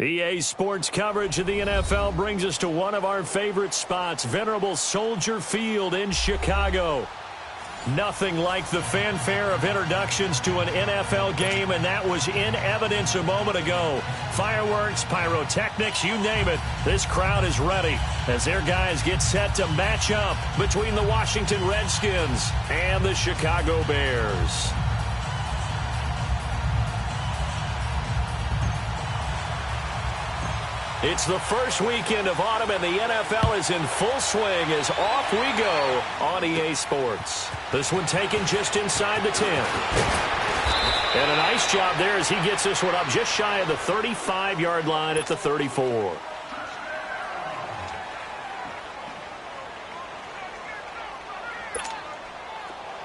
EA Sports coverage of the NFL brings us to one of our favorite spots, venerable Soldier Field in Chicago. Nothing like the fanfare of introductions to an NFL game, and that was in evidence a moment ago. Fireworks, pyrotechnics, you name it. This crowd is ready as their guys get set to match up between the Washington Redskins and the Chicago Bears. It's the first weekend of autumn, and the NFL is in full swing as off we go on EA Sports. This one taken just inside the 10. And a nice job there as he gets this one up just shy of the 35-yard line at the 34.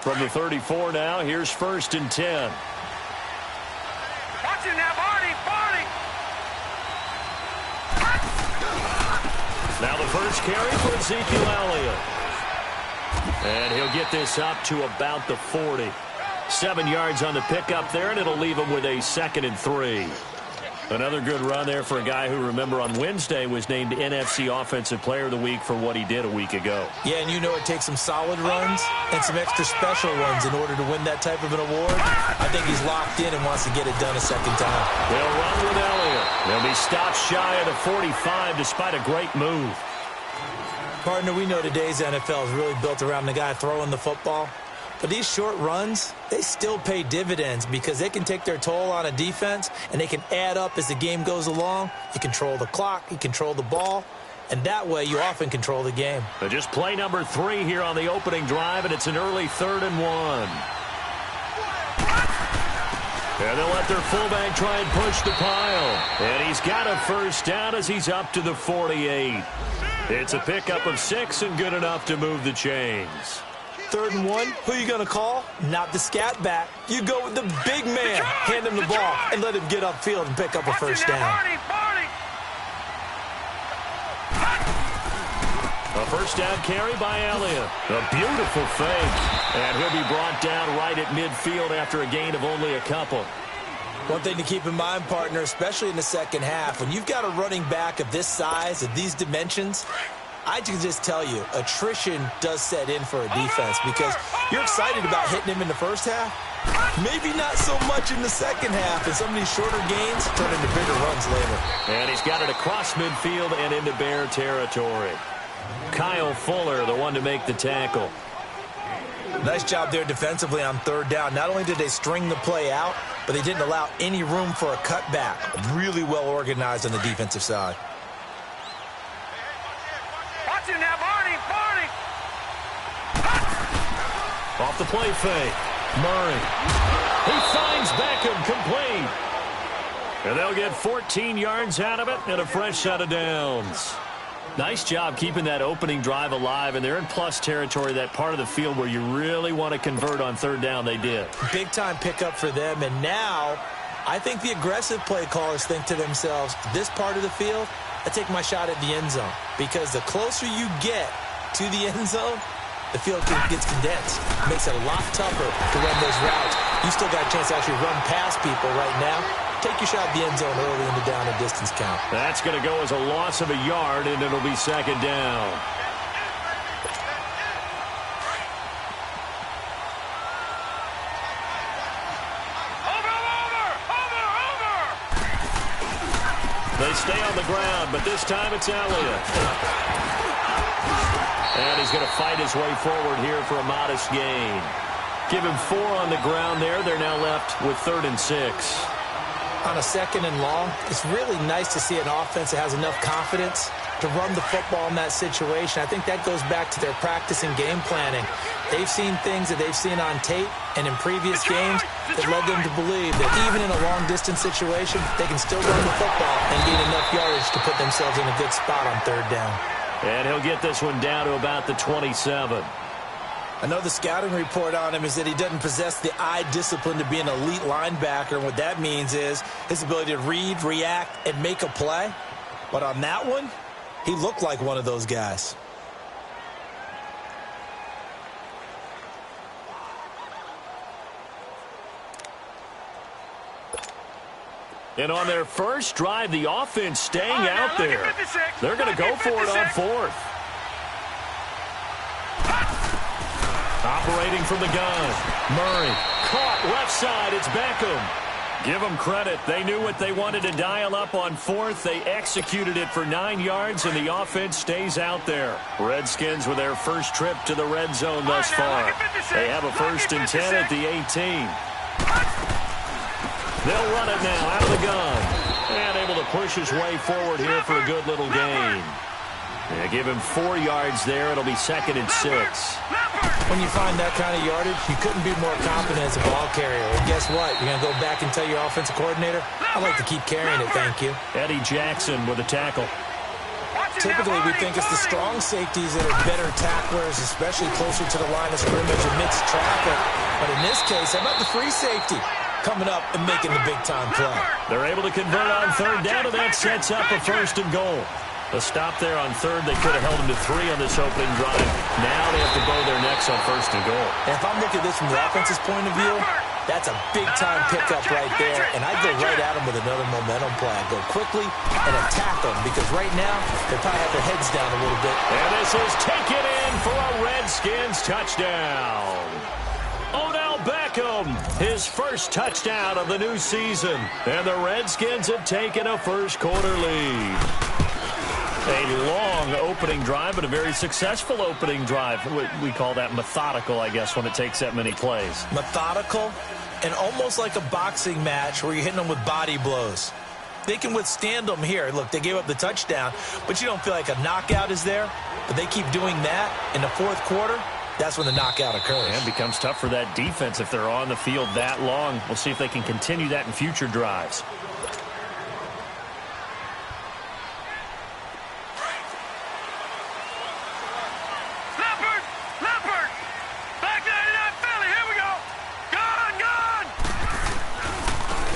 From the 34 now, here's 1st and 10. Watch it now, Barney! Now the first carry for Ezekiel Elliott. And he'll get this up to about the 40. 7 yards on the pickup there, and it'll leave him with a 2nd and 3. Another good run there for a guy who, remember, on Wednesday was named NFC Offensive Player of the Week for what he did a week ago. Yeah, and you know it takes some solid runs and some extra special runs in order to win that type of an award. I think he's locked in and wants to get it done a second time. They'll run with Elliott. They'll be stopped shy of the 45 despite a great move. Partner, we know today's NFL is really built around the guy throwing the football. But these short runs, they still pay dividends because they can take their toll on a defense and they can add up as the game goes along. You control the clock, you control the ball, and that way you often control the game. But just play number 3 here on the opening drive, and it's an early 3rd and 1. And they'll let their fullback try and push the pile. And he's got a first down as he's up to the 48. It's a pickup of 6 and good enough to move the chains. 3rd and 1, who are you going to call? Not the scat back. You go with the big man. Hand him the ball and let him get upfield and pick up a first down. A first down carry by Elliott. A beautiful fake. And he'll be brought down right at midfield after a gain of only a couple. One thing to keep in mind, partner, especially in the second half, when you've got a running back of this size, of these dimensions, I can just tell you, attrition does set in for a defense because you're excited about hitting him in the first half. Maybe not so much in the second half, and some of these shorter gains turn into bigger runs later. And he's got it across midfield and into Bear territory. Kyle Fuller, the one to make the tackle. Nice job there defensively on 3rd down. Not only did they string the play out, but they didn't allow any room for a cutback. Really well organized on the defensive side. Watch it now, Barney! Off the play fake. Murray. He finds Beckham complete. And they'll get 14 yards out of it and a fresh set of downs. Nice job keeping that opening drive alive, and they're in plus territory, that part of the field where you really want to convert on 3rd down. They did. Big-time pickup for them, and now I think the aggressive play callers think to themselves, this part of the field, I take my shot at the end zone, because the closer you get to the end zone, the field gets condensed. It makes it a lot tougher to run those routes. You still got a chance to actually run past people right now. Take your shot at the end zone early in the down and distance count. That's going to go as a loss of a yard, and it'll be 2nd down. Over! They stay on the ground, but this time it's Elliott. And he's going to fight his way forward here for a modest gain. Give him 4 on the ground there. They're now left with 3rd and 6. On a 2nd and long, it's really nice to see an offense that has enough confidence to run the football in that situation. I think that goes back to their practice and game planning. They've seen things that they've seen on tape and in previous games that led them to believe that even in a long-distance situation, they can still run the football and gain enough yardage to put themselves in a good spot on 3rd down. And he'll get this one down to about the 27. I know the scouting report on him is that he doesn't possess the eye discipline to be an elite linebacker, and what that means is his ability to read, react, and make a play. But on that one, he looked like one of those guys. And on their first drive, the offense staying out there. They're going to go for it on fourth. Operating from the gun. Murray caught left side. It's Beckham. Give them credit. They knew what they wanted to dial up on fourth. They executed it for 9 yards, and the offense stays out there. Redskins with their first trip to the red zone thus far. They have a 1st and 10 at the 18. They'll run it now out of the gun. And able to push his way forward here for a good little gain. Yeah, give him 4 yards there. It'll be 2nd and 6. When you find that kind of yardage, you couldn't be more confident as a ball carrier. And guess what? You're going to go back and tell your offensive coordinator, I'd like to keep carrying it, thank you. Eddie Jackson with a tackle. Typically, we think it's the strong safeties that are better tacklers, especially closer to the line of scrimmage amidst traffic. But in this case, how about the free safety coming up and making the big-time play? They're able to convert on 3rd down, and that sets up a 1st and goal. A stop there on 3rd. They could have held him to 3 on this opening drive. Now they have to bow their necks on 1st and goal. And if I'm looking at this from the offense's point of view, that's a big-time pickup right there. And I'd go right at them with another momentum play. I'd go quickly and attack them because right now they probably have their heads down a little bit. And this is taken in for a Redskins touchdown. Odell Beckham, his first touchdown of the new season. And the Redskins have taken a first-quarter lead. A long opening drive, but a very successful opening drive. We call that methodical, I guess, when it takes that many plays. Methodical and almost like a boxing match where you're hitting them with body blows. They can withstand them here. Look, they gave up the touchdown, but you don't feel like a knockout is there. But they keep doing that in the 4th quarter. That's when the knockout occurs. And it becomes tough for that defense if they're on the field that long. We'll see if they can continue that in future drives.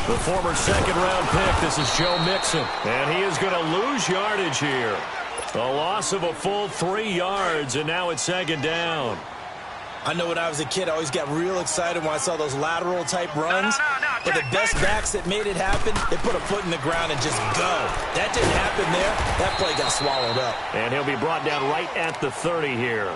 The former 2nd-round pick, this is Joe Mixon. And he is going to lose yardage here. A loss of a full 3 yards, and now it's 2nd down. I know when I was a kid, I always got real excited when I saw those lateral-type runs. But the best backs that made it happen, they put a foot in the ground and just go. That didn't happen there. That play got swallowed up. And he'll be brought down right at the 30 here.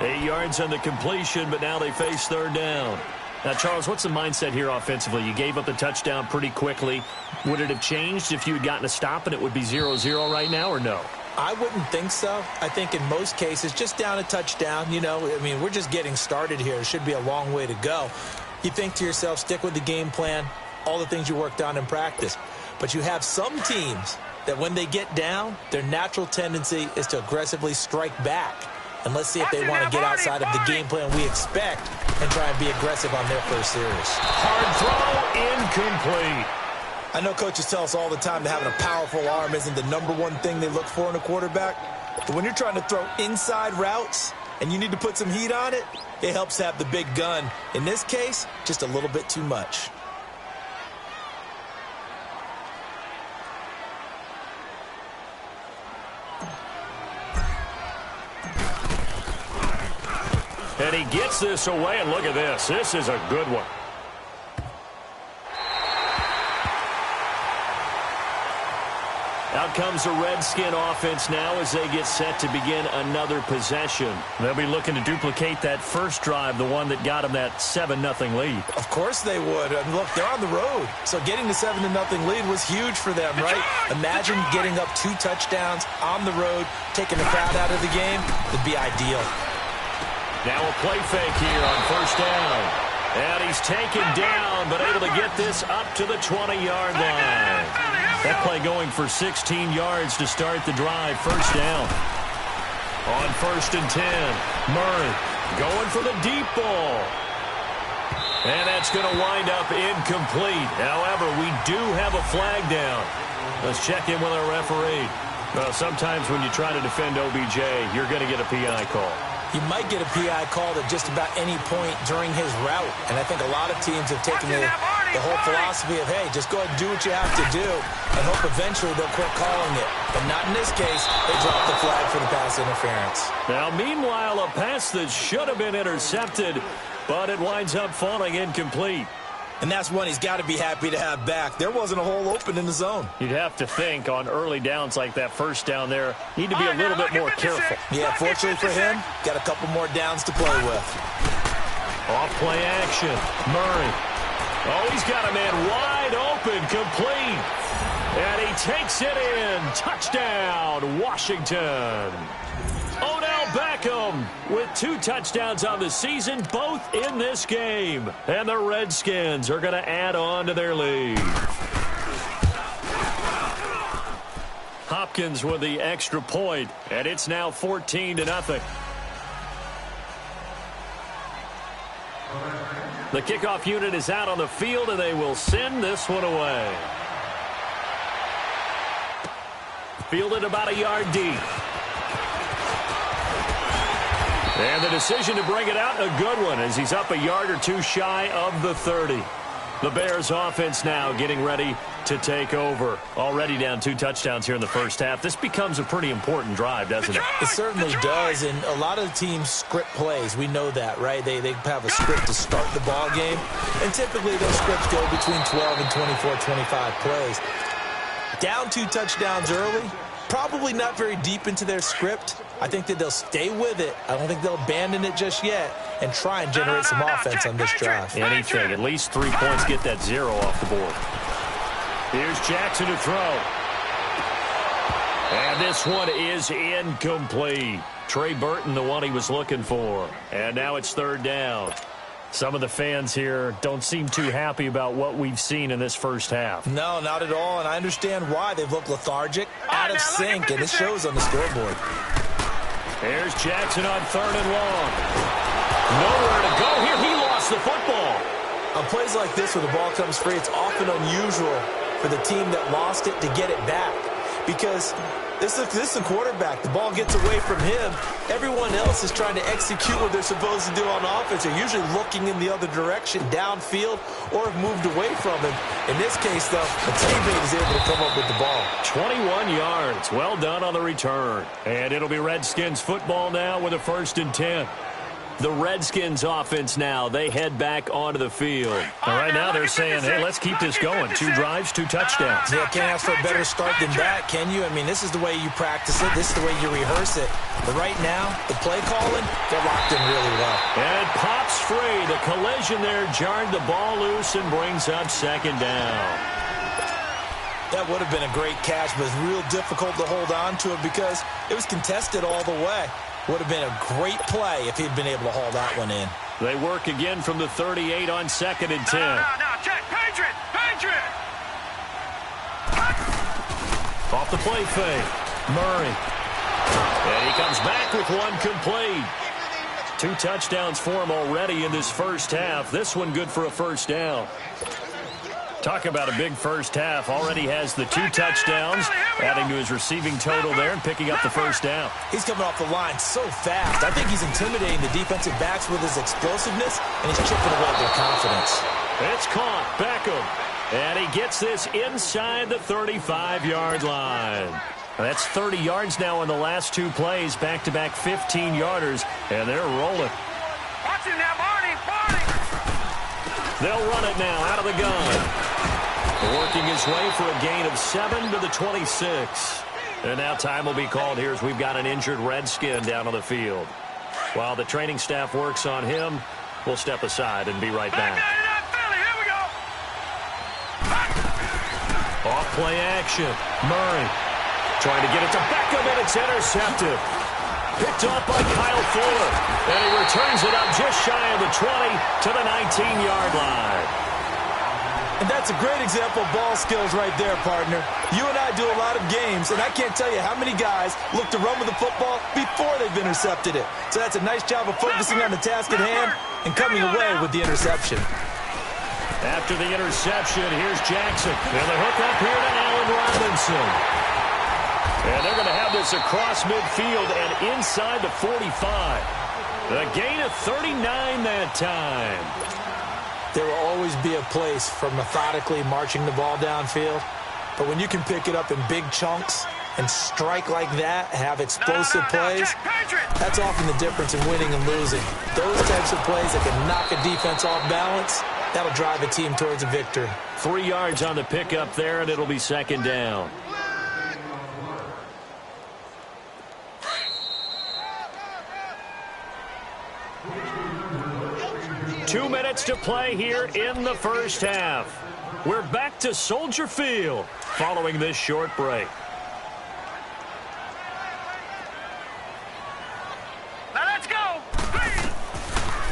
8 yards on the completion, but now they face 3rd down. Now, Charles, what's the mindset here offensively? You gave up the touchdown pretty quickly. Would it have changed if you had gotten a stop and it would be 0-0 right now, or no? I wouldn't think so. I think in most cases, just down a touchdown, you know, I mean, we're just getting started here. It should be a long way to go. You think to yourself, stick with the game plan, all the things you worked on in practice. But you have some teams that when they get down, their natural tendency is to aggressively strike back. And let's see if they want to get outside of the game plan we expect and try and be aggressive on their first series. Hard throw, incomplete. I know coaches tell us all the time that having a powerful arm isn't the #1 thing they look for in a quarterback. But when you're trying to throw inside routes and you need to put some heat on it, it helps to have the big gun. In this case, just a little bit too much. And he gets this away, and look at this. This is a good one. Out comes the Redskin offense now as they get set to begin another possession. They'll be looking to duplicate that first drive, the one that got them that 7-0 lead. Of course they would. And look, they're on the road. So getting the 7-0 lead was huge for them, right? Imagine getting up 2 touchdowns on the road, taking the crowd out of the game. It'd be ideal. Now a play fake here on 1st down. And he's taken down, but able to get this up to the 20-yard line. That play going for 16 yards to start the drive. 1st down. On 1st and 10, Murray going for the deep ball. And that's going to wind up incomplete. However, we do have a flag down. Let's check in with our referee. Well, sometimes when you try to defend OBJ, you're going to get a PI call. You might get a PI called at just about any point during his route. And I think a lot of teams have taken the whole philosophy of, hey, just go ahead and do what you have to do and hope eventually they'll quit calling it. But not in this case. They dropped the flag for the pass interference. Now, meanwhile, a pass that should have been intercepted, but it winds up falling incomplete. And that's one he's got to be happy to have back. There wasn't a hole open in the zone. You'd have to think on early downs like that first down there, need to be a little bit more careful. Yeah, fortunately for him, got a couple more downs to play with. Off play action. Murray. Oh, he's got a man wide open, complete. And he takes it in. Touchdown, Washington. Odell Beckham with 2 touchdowns on the season, both in this game. And the Redskins are going to add on to their lead. Hopkins with the extra point, and it's now 14-0. The kickoff unit is out on the field, and they will send this one away. Fielded about a yard deep. And the decision to bring it out, a good one, as he's up a yard or 2 shy of the 30. The Bears offense now getting ready to take over. Already down 2 touchdowns here in the first half. This becomes a pretty important drive, doesn't it? It certainly does, and a lot of the teams script plays. We know that, right? They have a script to start the ball game, and typically those scripts go between 12 and 24, 25 plays. Down 2 touchdowns early, probably not very deep into their script. I think that they'll stay with it. I don't think they'll abandon it just yet and try and generate some offense on this drive. Anything, at least 3 points, get that 0 off the board. Here's Jackson to throw. And this one is incomplete. Trey Burton, the one he was looking for. And now it's 3rd down. Some of the fans here don't seem too happy about what we've seen in this first half. No, not at all, and I understand why. They've looked lethargic, out of sync, and it shows on the scoreboard. Here's Jackson on 3rd and long. Nowhere to go here. He lost the football. On plays like this where the ball comes free, it's often unusual for the team that lost it to get it back. Because this is a quarterback. The ball gets away from him. Everyone else is trying to execute what they're supposed to do on offense. They're usually looking in the other direction, downfield, or have moved away from him. In this case, though, a teammate is able to come up with the ball. 21 yards. Well done on the return. And it'll be Redskins football now with a 1st and 10. The Redskins offense now, they head back onto the field. And right now they're saying, hey, let's keep this going. 2 drives, 2 touchdowns. Yeah, can't ask for a better start than that, can you? I mean, this is the way you practice it. This is the way you rehearse it. But right now, the play calling, they're locked in really well. And it pops free. The collision there jarred the ball loose and brings up 2nd down. That would have been a great catch, but it's real difficult to hold on to it because it was contested all the way. Would have been a great play if he'd been able to haul that one in. They work again from the 38 on 2nd and 10. No, check. Patriot! Off the play fake. Murray. And he comes back with one complete. 2 touchdowns for him already in this first half. This one good for a 1st down. Talk about a big first half. Already has the 2 touchdowns, adding to his receiving total there and picking up the 1st down. He's coming off the line so fast. I think he's intimidating the defensive backs with his explosiveness, and he's chipping away at their confidence. It's caught. Beckham. And he gets this inside the 35-yard line. That's 30 yards now in the last 2 plays. Back-to-back 15-yarders, and they're rolling. Watch it now, Barney! They'll run it now out of the gun. Working his way for a gain of 7 to the 26. And now time will be called here as we've got an injured Redskin down on the field. While the training staff works on him, we'll step aside and be right back. Here we go. Off play action. Murray trying to get it to Beckham, and it's intercepted. Picked off by Kyle Fuller. And he returns it up just shy of the 20 to the 19-yard line. And that's a great example of ball skills right there, partner. You and I do a lot of games, and I can't tell you how many guys look to run with the football before they've intercepted it. So that's a nice job of focusing on the task at hand and coming away with the interception. After the interception, here's Jackson. And the hook up here to Allen Robinson. And they're going to have this across midfield and inside the 45. A gain of 39 that time. There will always be a place for methodically marching the ball downfield. But when you can pick it up in big chunks and strike like that, have explosive plays, that's often the difference in winning and losing. Those types of plays that can knock a defense off balance, That'll drive a team towards a victory. 3 yards on the pickup there, and it'll be second down. Two minutes to play here in the first half. We're back to Soldier Field following this short break. Now let's go.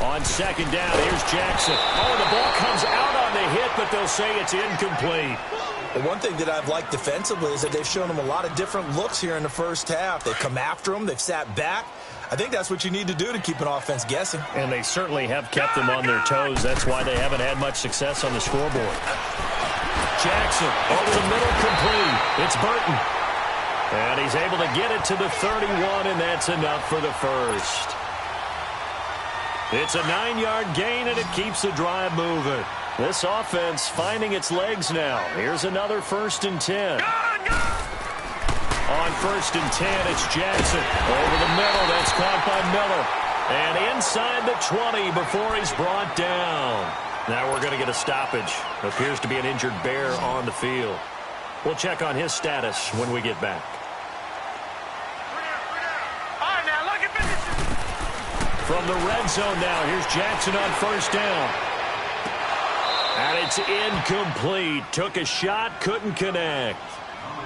On second down, here's Jackson. Oh, the ball comes out on the hit, but they'll say it's incomplete. Well, one thing that I've liked defensively is that they've shown them a lot of different looks here in the first half. They've come after them. They've sat back. I think that's what you need to do to keep an offense guessing. And they certainly have kept them on their toes. That's why they haven't had much success on the scoreboard. Jackson over the middle, complete. It's Burton. And he's able to get it to the 31, and that's enough for the first. It's a 9-yard gain, and it keeps the drive moving. This offense finding its legs now. Here's another 1st and 10. On 1st and 10, it's Jackson. Over the middle, that's caught by Miller. And inside the 20 before he's brought down. Now we're going to get a stoppage. Appears to be an injured Bear on the field. We'll check on his status when we get back. All right, now look at this. From the red zone now, here's Jackson on 1st down. And it's incomplete. Took a shot, couldn't connect.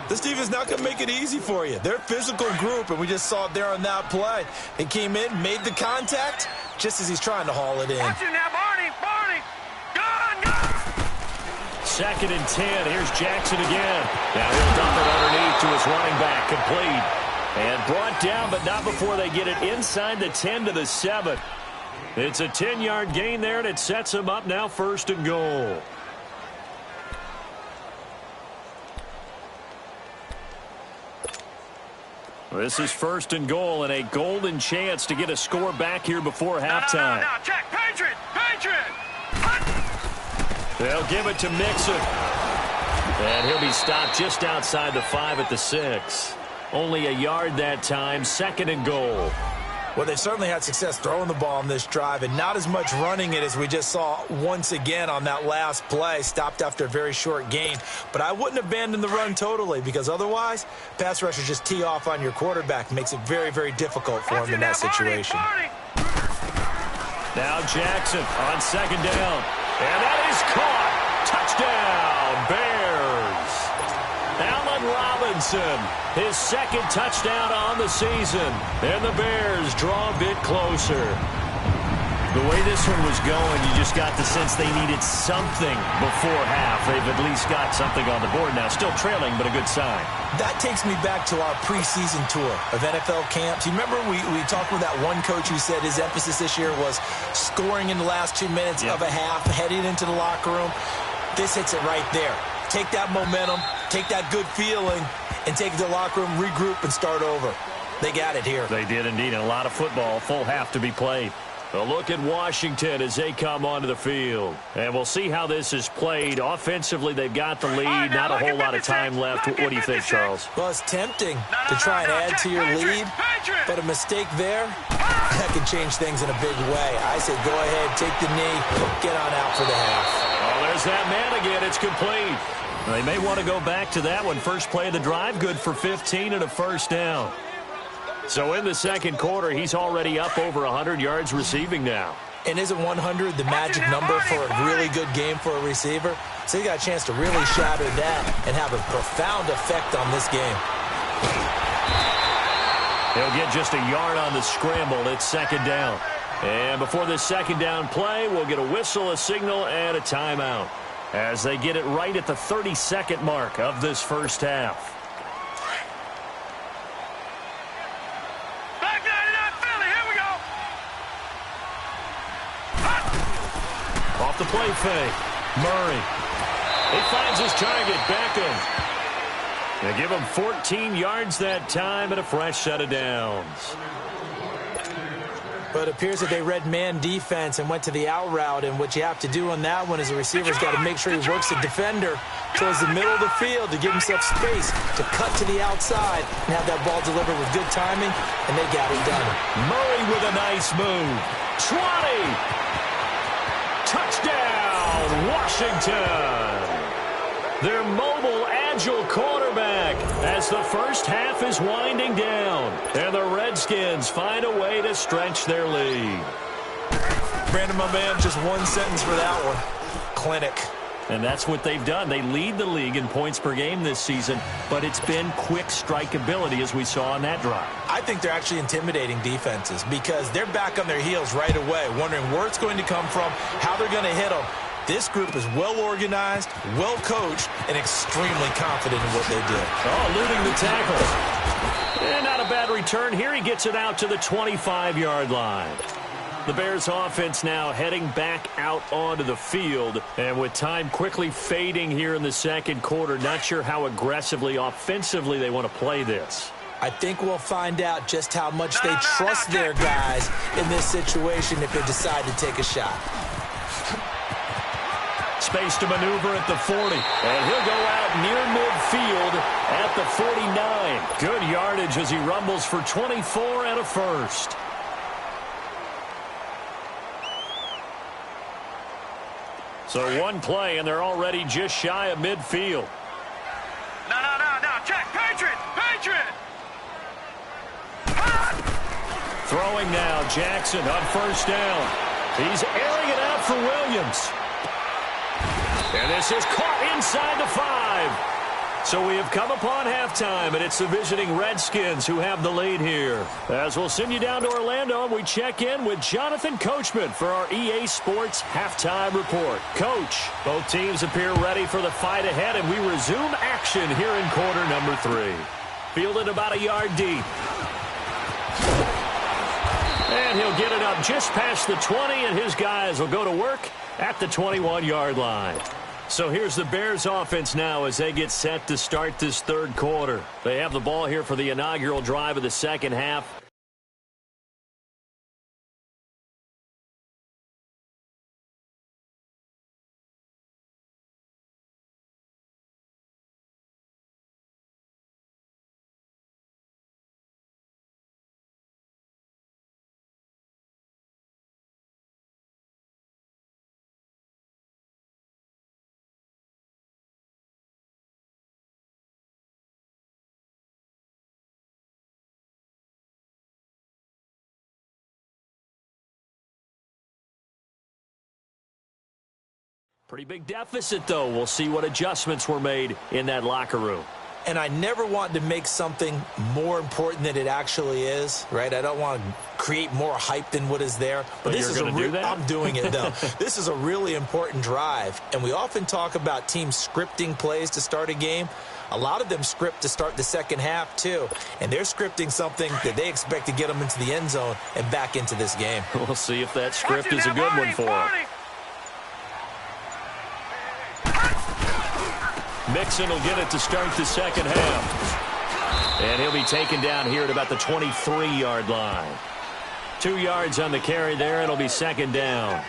This defense is not going to make it easy for you. They're a physical group, and we just saw it there on that play. He came in, made the contact, just as he's trying to haul it in. Watch it now, Barney. Barney. Gun. 2nd and 10. Here's Jackson again. Now he'll dump it underneath to his running back. Complete. And brought down, but not before they get it inside the 10 to the 7. It's a 10-yard gain there, and it sets him up now 1st and goal. This is 1st and goal, and a golden chance to get a score back here before halftime. No, check. Patriot. They'll give it to Mixon. And he'll be stopped just outside the 5 at the 6. Only a yard that time, 2nd and goal. Well, they've certainly had success throwing the ball on this drive, and not as much running it as we just saw once again on that last play, stopped after a very short gain. But I wouldn't abandon the run totally, because otherwise, pass rushers just tee off on your quarterback. Makes it very, very difficult for him in that situation. Now Jackson on 2nd down. And that is caught. Touchdown, Bears. Allen Robinson, his 2nd touchdown on the season. And the Bears draw a bit closer. The way this one was going, you just got the sense they needed something before half. They've at least got something on the board now. Still trailing, but a good sign. That takes me back to our preseason tour of NFL camps. You remember we talked with that one coach who said his emphasis this year was scoring in the last 2 minutes of a half, heading into the locker room. This hits it right there. Take that momentum, take that good feeling, and take it to the locker room, regroup, and start over. They got it here. They did indeed, and a lot of football, full half to be played. A look at Washington as they come onto the field. And we'll see how this is played. Offensively, they've got the lead. Not a whole lot of time left. What do you think, Charles? Well, it's tempting to try and add to your lead, but a mistake there, that can change things in a big way. I say go ahead, take the knee, get on out for the half. Oh, there's that man again. It's complete. They may want to go back to that one. First play of the drive, good for 15 and a 1st down. So in the 2nd quarter, he's already up over 100 yards receiving now. And isn't 100 the magic number for a really good game for a receiver? So he got a chance to really shatter that and have a profound effect on this game. He'll get just a yard on the scramble. It's 2nd down. And before this 2nd down play, we'll get a whistle, a signal, and a timeout as they get it right at the 30-second mark of this first half. Off the play fake. Murray. He finds his target, Beckham. They give him 14 yards that time and a fresh set of downs. But it appears that they read man defense and went to the out route, and what you have to do on that one is the receiver's got to make sure he works the defender towards the middle of the field to give himself space to cut to the outside and have that ball delivered with good timing, and they got it done. Murray with a nice move. 20! Touchdown, Washington. Their mobile, agile quarterback as the first half is winding down. And the Redskins find a way to stretch their lead. Brandon, my man, just one sentence for that one. Clinic. And that's what they've done. They lead the league in points per game this season, but it's been quick strikeability as we saw on that drive. I think they're actually intimidating defenses because they're back on their heels right away, wondering where it's going to come from, how they're going to hit them. This group is well-organized, well-coached, and extremely confident in what they do. Oh, eluding the tackle. And not a bad return here. He gets it out to the 25-yard line. The Bears offense now heading back out onto the field. And with time quickly fading here in the second quarter, not sure how aggressively, offensively they want to play this. I think we'll find out just how much they trust their guys in this situation if they decide to take a shot. Space to maneuver at the 40. And he'll go out near midfield at the 49. Good yardage as he rumbles for 24 and a first. So one play, and they're already just shy of midfield. No. Check. Patriot. Throwing now, Jackson on first down. He's airing it out for Williams. And this is caught inside the 5. So we have come upon halftime, and it's the visiting Redskins who have the lead here. As we'll send you down to Orlando, and we check in with Jonathan Coachman for our EA Sports Halftime Report. Coach, both teams appear ready for the fight ahead, and we resume action here in quarter number 3. Fielded about a yard deep. And he'll get it up just past the 20, and his guys will go to work at the 21-yard line. So here's the Bears offense now as they get set to start this third quarter. They have the ball here for the inaugural drive of the second half. Pretty big deficit, though. We'll see what adjustments were made in that locker room. And I never want to make something more important than it actually is, right? I don't want to create more hype than what is there. But this is I'm doing it, though. This is a really important drive. And we often talk about teams scripting plays to start a game. A lot of them script to start the second half, too. And they're scripting something that they expect to get them into the end zone and back into this game. We'll see if that script is a good one for them. Mixon will get it to start the second half. And he'll be taken down here at about the 23-yard line. 2 yards on the carry there. It'll be second down.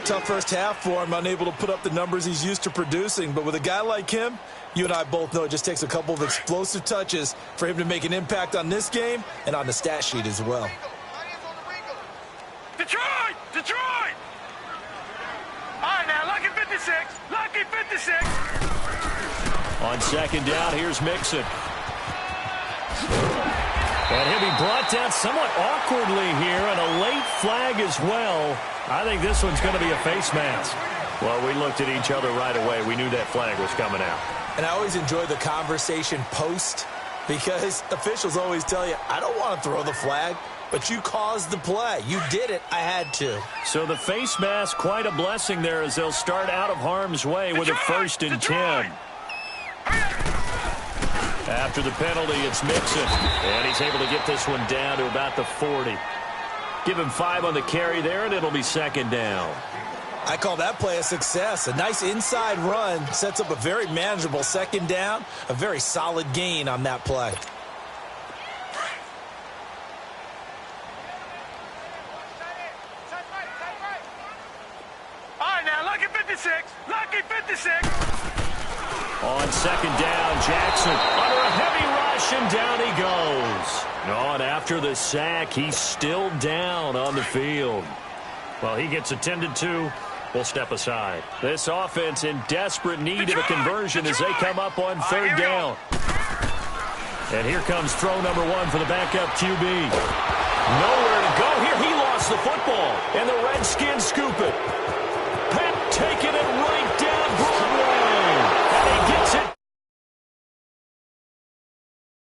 Tough first half for him, unable to put up the numbers he's used to producing. But with a guy like him, you and I both know it just takes a couple of explosive touches for him to make an impact on this game and on the stat sheet as well. Detroit! All right, now, lucky 56. On second down, here's Mixon. And he'll be brought down somewhat awkwardly here, and a late flag as well. I think this one's going to be a face mask. Well, we looked at each other right away. We knew that flag was coming out. And I always enjoy the conversation post because officials always tell you, I don't want to throw the flag, but you caused the play. You did it. I had to. So the face mask, quite a blessing there as they'll start out of harm's way with a 1st and 10. After the penalty, it's Mixon. And he's able to get this one down to about the 40. Give him 5 on the carry there, and it'll be second down. I call that play a success. A nice inside run sets up a very manageable second down. A very solid gain on that play. All right, now, lucky 56. On second down, Jackson under a heavy rush, and down he goes. And after the sack, he's still down on the field. Well, he gets attended to, will step aside. This offense in desperate need of a conversion as they come up on third down. And here comes throw number 1 for the backup QB. Nowhere to go here. He lost the football, and the Redskins scoop it. Pep taking it right down Broadway. And he gets it.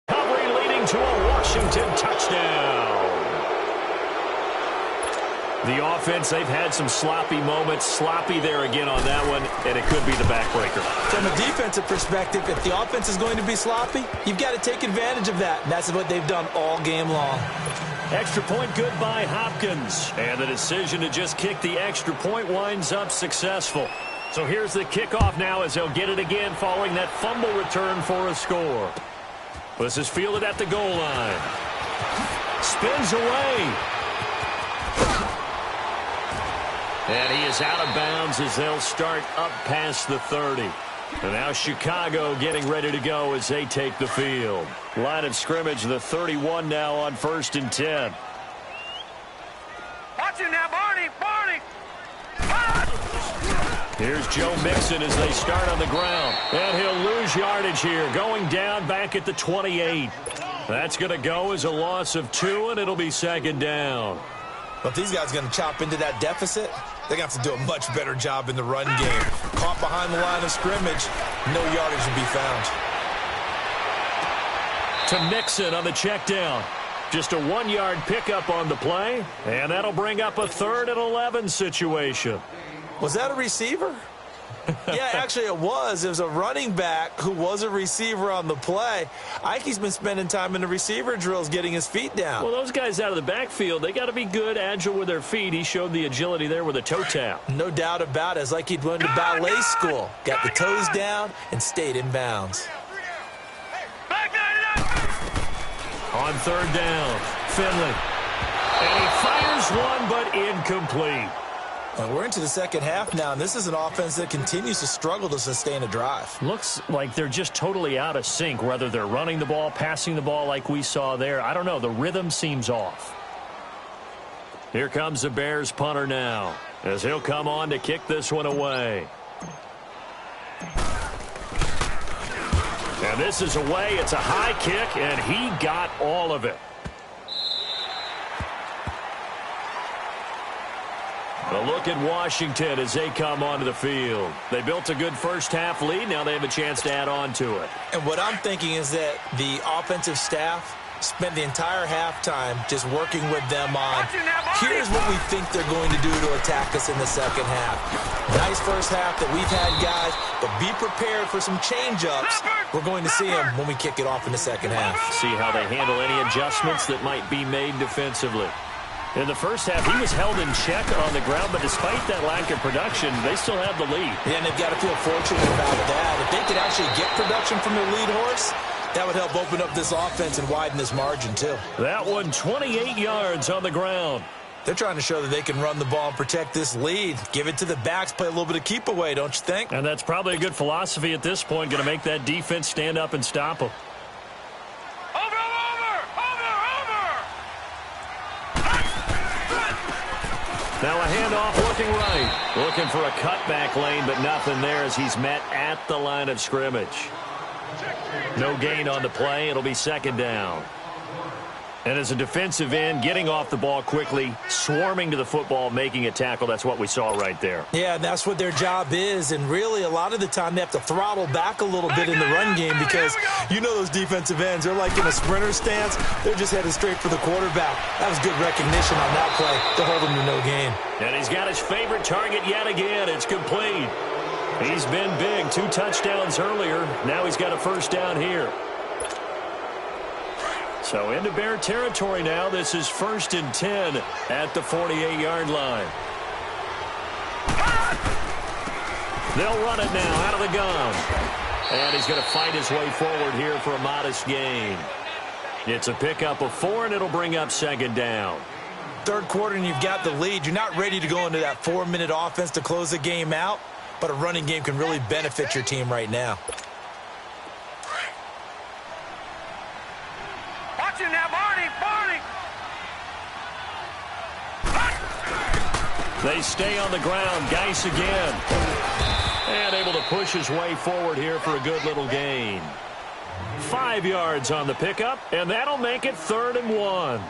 Recovery leading to a Washington touchdown. The offense, they've had some sloppy moments. Sloppy there again on that one, and it could be the backbreaker. From a defensive perspective, if the offense is going to be sloppy, you've got to take advantage of that, and that's what they've done all game long. Extra point good by Hopkins. And the decision to just kick the extra point winds up successful. So here's the kickoff now as they'll get it again following that fumble return for a score. This is fielded at the goal line. Spins away. And he is out of bounds as they'll start up past the 30. And now Chicago getting ready to go as they take the field. Line of scrimmage, the 31 now on 1st and 10. Watch it now, Barney. Barney. Here's Joe Mixon as they start on the ground. And he'll lose yardage here, going down back at the 28. That's going to go as a loss of 2, and it'll be second down. But if these guys are going to chop into that deficit, they're going to have to do a much better job in the run game. Caught behind the line of scrimmage, no yardage to be found. To Mixon on the check down. Just a 1-yard pickup on the play, and that'll bring up a 3rd and 11 situation. Was that a receiver? Yeah, actually it was. It was a running back who was a receiver on the play. Ike's been spending time in the receiver drills getting his feet down. Well, those guys out of the backfield, they got to be good, agile with their feet. He showed the agility there with a toe tap. No doubt about it. It's like he'd went to ballet school. Got the toes down and stayed in bounds. On 3rd down, Finley. And he fires one, but incomplete. And we're into the second half now, and this is an offense that continues to struggle to sustain a drive. Looks like they're just totally out of sync, whether they're running the ball, passing the ball like we saw there. I don't know. The rhythm seems off. Here comes the Bears punter now, as he'll come on to kick this one away. And this is away. It's a high kick, and he got all of it. A look at Washington as they come onto the field. They built a good first-half lead. Now they have a chance to add on to it. And what I'm thinking is that the offensive staff spent the entire halftime just working with them on, here's what we think they're going to do to attack us in the second half. Nice first half that we've had, guys, but be prepared for some change-ups. We're going to see them when we kick it off in the second half. See how they handle any adjustments that might be made defensively. In the first half, he was held in check on the ground, but despite that lack of production, they still have the lead. Yeah, and they've got to feel fortunate about that. If they could actually get production from their lead horse, that would help open up this offense and widen this margin, too. That one, 28 yards on the ground. They're trying to show that they can run the ball and protect this lead. Give it to the backs, play a little bit of keep away, don't you think? And that's probably a good philosophy at this point, going to make that defense stand up and stop them. Now a handoff looking right. Looking for a cutback lane, but nothing there as he's met at the line of scrimmage. No gain on the play. It'll be second down. And as a defensive end, getting off the ball quickly, swarming to the football, making a tackle, that's what we saw right there. Yeah, and that's what their job is. And really, a lot of the time, they have to throttle back a little bit in the run game because you know those defensive ends, they're like in a sprinter stance. They're just headed straight for the quarterback. That was good recognition on that play to hold him to no gain. And he's got his favorite target yet again. It's complete. He's been big. 2 touchdowns earlier. Now he's got a first down here. So into Bear territory now. This is 1st and 10 at the 48-yard line. They'll run it now out of the gun. And he's going to fight his way forward here for a modest gain. It's a pickup of 4, and it'll bring up second down. Third quarter, and you've got the lead. You're not ready to go into that 4-minute offense to close the game out, but a running game can really benefit your team right now. Now, Barney. They stay on the ground. Geis again. And able to push his way forward here for a good little gain. 5 yards on the pickup, and that'll make it 3rd and 1.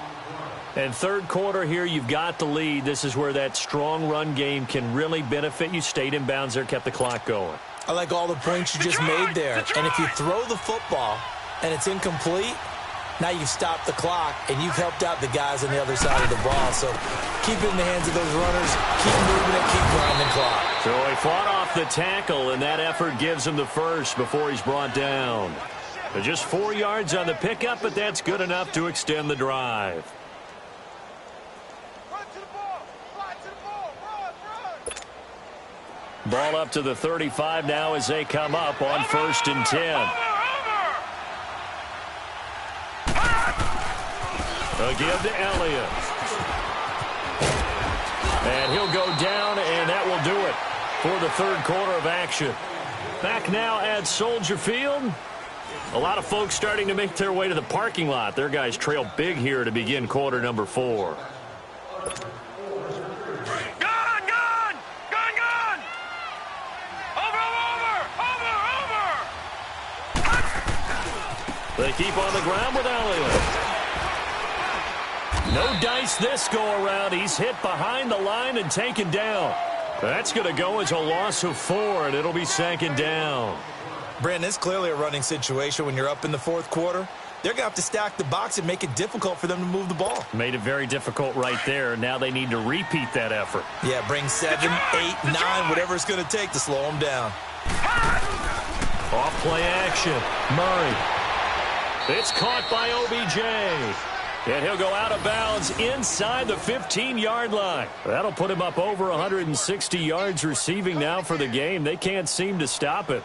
And third quarter here, you've got the lead. This is where that strong run game can really benefit you. Stayed in bounds there, kept the clock going. I like all the points you just made there. And if you throw the football and it's incomplete, now you've stopped the clock and you've helped out the guys on the other side of the ball. So keep it in the hands of those runners. Keep moving it, keep grinding clock. So he fought off the tackle, and that effort gives him the first before he's brought down. But just 4 yards on the pickup, but that's good enough to extend the drive. Ball up to the 35 now as they come up on 1st and 10. A give to Elliott. And he'll go down, and that will do it for the third quarter of action. Back now at Soldier Field. A lot of folks starting to make their way to the parking lot. Their guys trail big here to begin quarter number 4. They keep on the ground with Elliott. No dice this go-around. He's hit behind the line and taken down. That's going to go as a loss of 4, and it'll be 2nd down. Brandon, it's clearly a running situation when you're up in the fourth quarter. They're going to have to stack the box and make it difficult for them to move the ball. Made it very difficult right there. Now they need to repeat that effort. Yeah, bring 7, 8, 9, whatever it's going to take to slow them down. Off play action. Murray. It's caught by OBJ. And he'll go out of bounds inside the 15-yard line. That'll put him up over 160 yards receiving now for the game. They can't seem to stop it.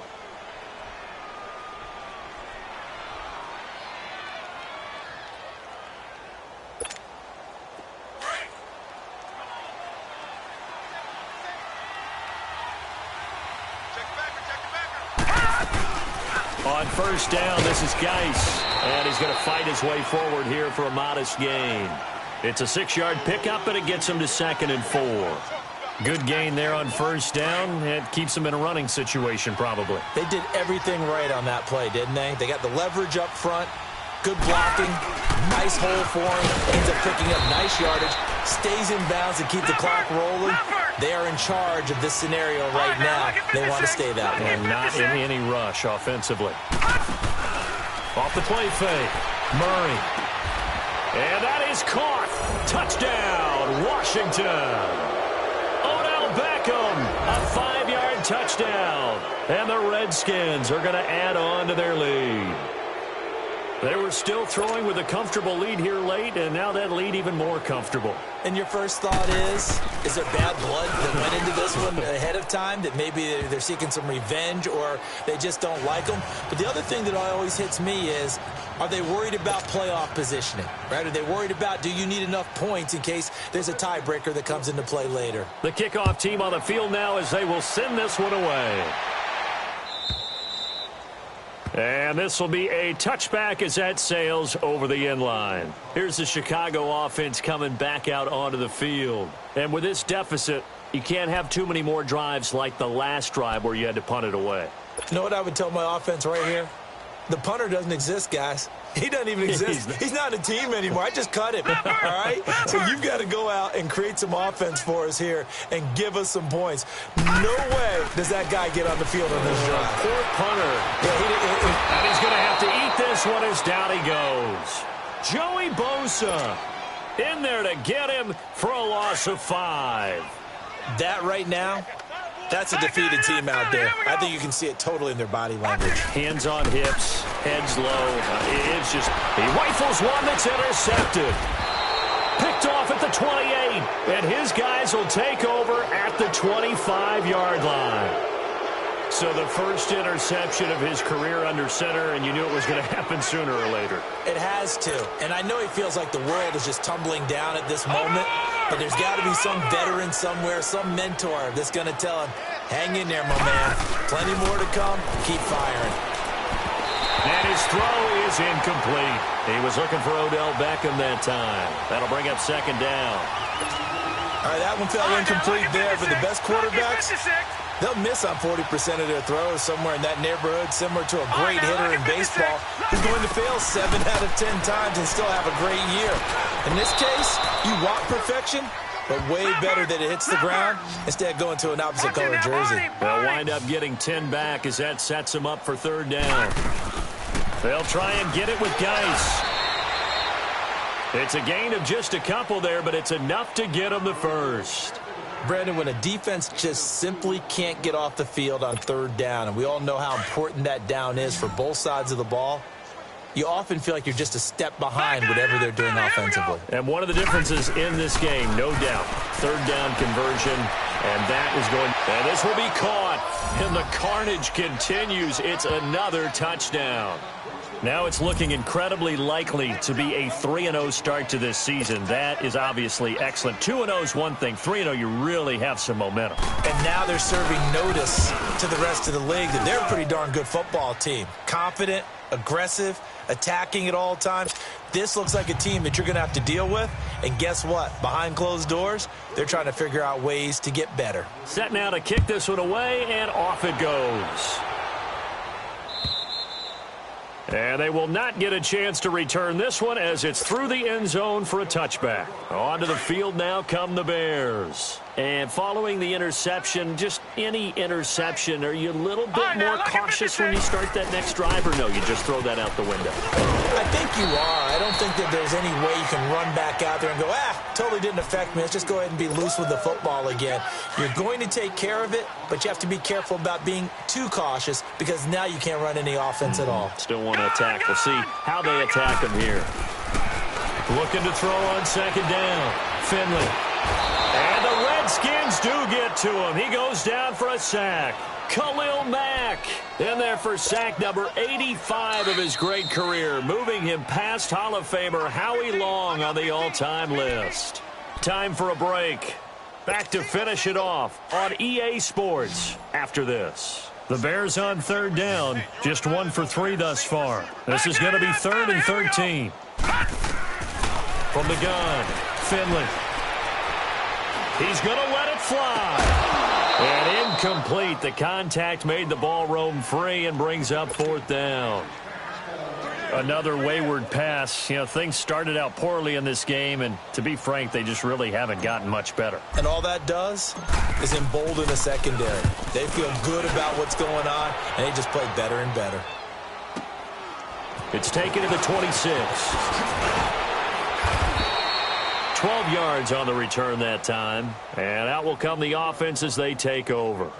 On 1st down, this is Geis. And he's going to fight his way forward here for a modest gain. It's a 6-yard pickup, but it gets him to 2nd and 4. Good gain there on 1st down. It keeps him in a running situation, probably. They did everything right on that play, didn't they? They got the leverage up front, good blocking, nice hole for him, ends up picking up nice yardage, stays in bounds and keep the clock rolling. They are in charge of this scenario right now. They want to stay that way. And not in any rush offensively. Off the play fake. Murray. And that is caught. Touchdown, Washington. Odell Beckham, a 5-yard touchdown. And the Redskins are going to add on to their lead. They were still throwing with a comfortable lead here late, and now that lead even more comfortable. And your first thought is there bad blood that went into this one ahead of time, that maybe they're seeking some revenge or they just don't like them? But the other thing that always hits me is, are they worried about playoff positioning? Right? Are they worried about, do you need enough points in case there's a tiebreaker that comes into play later? The kickoff team on the field now as they will send this one away. And this will be a touchback as that sails over the end line. Here's the Chicago offense coming back out onto the field. And with this deficit, you can't have too many more drives like the last drive where you had to punt it away. You know what I would tell my offense right here? The punter doesn't exist, guys. He doesn't even exist. He's not a team anymore. I just cut him, all right? So you've got to go out and create some offense for us here and give us some points. No way does that guy get on the field on this drive. Poor punter. Yeah, and he's going to have to eat this one as down he goes. Joey Bosa in there to get him for a loss of 5. That right now, that's a defeated team out there. I think you can see it totally in their body language. Hands on hips, heads low. It's just, he rifles one that's intercepted. Picked off at the 28, and his guys will take over at the 25-yard line. So the first interception of his career under center, and you knew it was going to happen sooner or later. It has to. And I know he feels like the world is just tumbling down at this moment, but there's got to be some veteran somewhere, some mentor that's going to tell him, hang in there, my man. Plenty more to come. Keep firing. And his throw is incomplete. He was looking for Odell Beckham that time. That'll bring up 2nd down. All right, that one fell incomplete there, but the best quarterbacks, they'll miss on 40% of their throws somewhere in that neighborhood, similar to a great hitter in baseball who's going to fail 7 out of 10 times and still have a great year. In this case, you want perfection, but way better that it hits the ground instead of going to an opposite color jersey. They'll wind up getting 10 back as that sets them up for third down. They'll try and get it with Geis. It's a gain of just a couple there, but it's enough to get them the first. Brandon, when a defense just simply can't get off the field on third down, and we all know how important that down is for both sides of the ball, you often feel like you're just a step behind whatever they're doing offensively. And one of the differences in this game, no doubt, third down conversion, and that is going, and this will be caught, and the carnage continues. It's another touchdown. Now it's looking incredibly likely to be a 3-0 start to this season. That is obviously excellent. 2-0 is one thing. 3-0, you really have some momentum. And now they're serving notice to the rest of the league that they're a pretty darn good football team. Confident, aggressive, attacking at all times. This looks like a team that you're going to have to deal with. And guess what? Behind closed doors, they're trying to figure out ways to get better. Set now to kick this one away, and off it goes. And they will not get a chance to return this one as it's through the end zone for a touchback. Onto the field now come the Bears. And following the interception, just any interception, are you a little bit more cautious when you start that next drive, or no, you just throw that out the window? I think you are. I don't think that there's any way you can run back out there and go, totally didn't affect me. Let's just go ahead and be loose with the football again. You're going to take care of it, but you have to be careful about being too cautious because now you can't run any offense at all. Still want to attack. We'll see how they attack him here. Looking to throw on second down. Finley. And the Redskins do get to him. He goes down for a sack. Khalil Mack in there for sack number 85 of his great career, moving him past Hall of Famer Howie Long on the all-time list. Time for a break. Back to finish it off on EA Sports after this. The Bears on third down, just 1 for 3 thus far. This is going to be 3rd and 13. From the gun, Finley. He's going to let it fly. And incomplete. The contact made the ball roam free and brings up 4th down. Another wayward pass. You know, things started out poorly in this game, and to be frank, they just really haven't gotten much better. And all that does is embolden the secondary. They feel good about what's going on, and they just play better and better. It's taken to the 26. 12 yards on the return that time. And out will come the offense as they take over.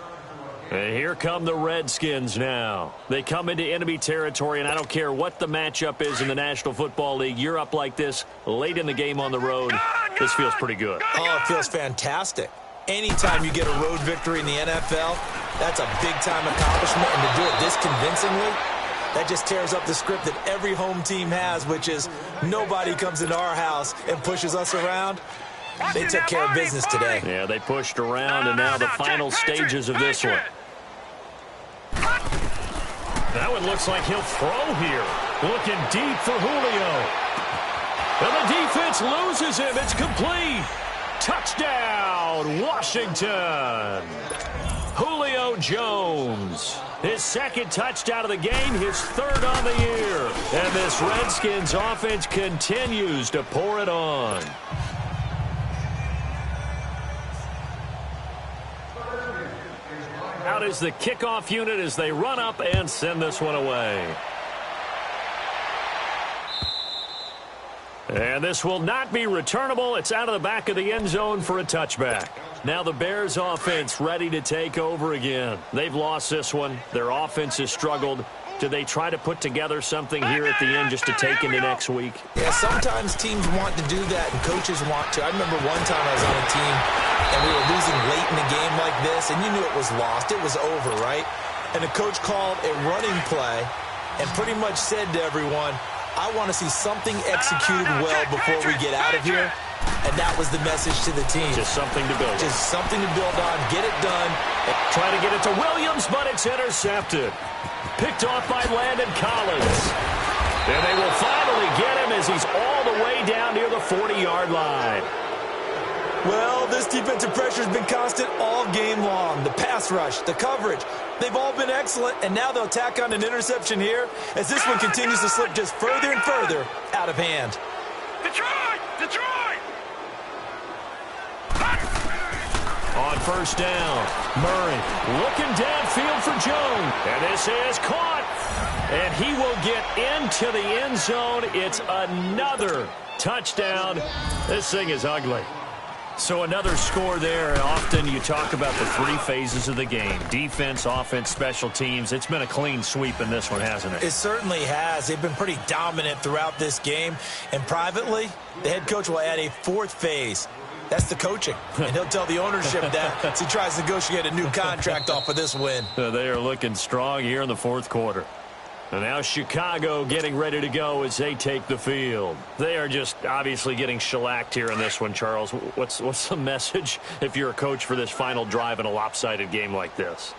And here come the Redskins now. They come into enemy territory, and I don't care what the matchup is in the National Football League. You're up like this late in the game on the road. This feels pretty good. Oh, it feels fantastic. Anytime you get a road victory in the NFL, that's a big-time accomplishment. And to do it this convincingly, that just tears up the script that every home team has, which is nobody comes into our house and pushes us around. They took care of business today. Yeah, they pushed around, and now the final stages of this one. That one looks like he'll throw here. Looking deep for Julio. And the defense loses him. It's complete. Touchdown, Washington. Julio Jones. His 2nd touchdown of the game, his 3rd on the year. And this Redskins offense continues to pour it on. Out is the kickoff unit as they run up and send this one away. And this will not be returnable. It's out of the back of the end zone for a touchback. Now the Bears offense ready to take over again. They've lost this one. Their offense has struggled. Do they try to put together something here at the end just to take into next week? Yeah, sometimes teams want to do that and coaches want to. I remember one time I was on a team and we were losing late in the game like this, and you knew it was lost. It was over, right? And the coach called a running play and pretty much said to everyone, I want to see something executed well before we get out of here. And that was the message to the team. Just something to build on. Just something to build on. Get it done. Try to get it to Williams, but it's intercepted. Picked off by Landon Collins. And they will finally get him as he's all the way down near the 40-yard line. Well, this defensive pressure has been constant all game long. The pass rush, the coverage, they've all been excellent, and now they'll tack on an interception here as this one continues to slip just further and further out of hand. Detroit! Detroit! On first down, Murray looking downfield for Jones. And this is caught. And he will get into the end zone. It's another touchdown. This thing is ugly. So another score there. Often you talk about the three phases of the game. Defense, offense, special teams. It's been a clean sweep in this one, hasn't it? It certainly has. They've been pretty dominant throughout this game. And privately, the head coach will add a fourth phase. That's the coaching. And he'll tell the ownership that as he tries to negotiate a new contract off of this win. They are looking strong here in the fourth quarter. And now Chicago getting ready to go as they take the field. They are just obviously getting shellacked here in this one, Charles. What's the message if you're a coach for this final drive in a lopsided game like this?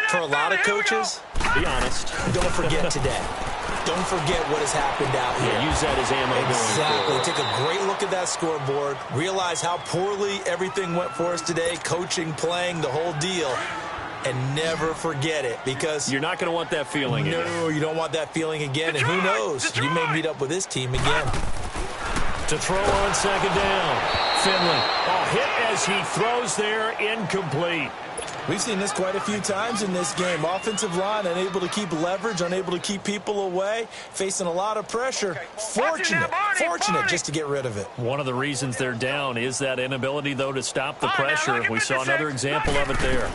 For a lot of coaches, be honest. Don't forget today. Don't forget what has happened out here. Yeah, use that as ammo. Exactly. Take a great look at that scoreboard. Realize how poorly everything went for us today. Coaching, playing, the whole deal. And never forget it, because you're not going to want that feeling again. No, you don't want that feeling again. And who knows? You may meet up with this team again. To throw on second down. Finley. Hit as he throws there, incomplete. We've seen this quite a few times in this game. Offensive line unable to keep leverage, unable to keep people away, facing a lot of pressure. Fortunate just to get rid of it. One of the reasons they're down is that inability, though, to stop the pressure. We saw another example of it there.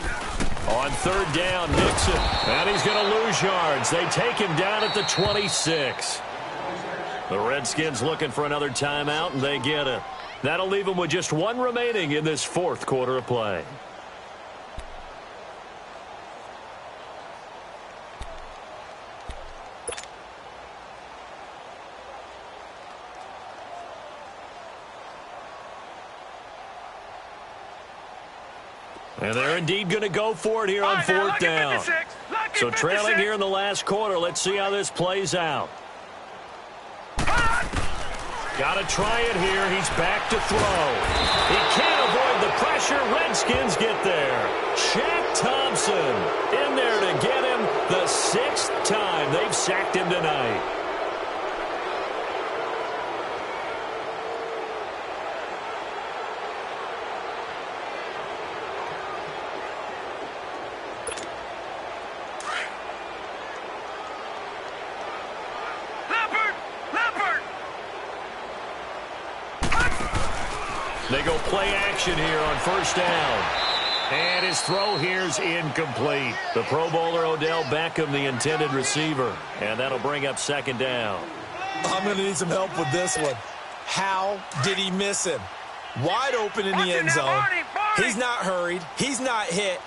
On third down, Nixon, and he's going to lose yards. They take him down at the 26. The Redskins looking for another timeout, and they get it. That'll leave them with just one remaining in this fourth quarter of play. And they're indeed going to go for it here on fourth down. So trailing here in the last quarter. Let's see how this plays out. Got to try it here. He's back to throw. He can't avoid the pressure. Redskins get there. Shaq Thompson in there to get him the sixth time they've sacked him tonight. They go play action here on first down. And his throw here's incomplete. The Pro Bowler Odell Beckham, the intended receiver. And that'll bring up second down. I'm going to need some help with this one. How did he miss him? Wide open in the end zone. He's not hurried. He's not hit.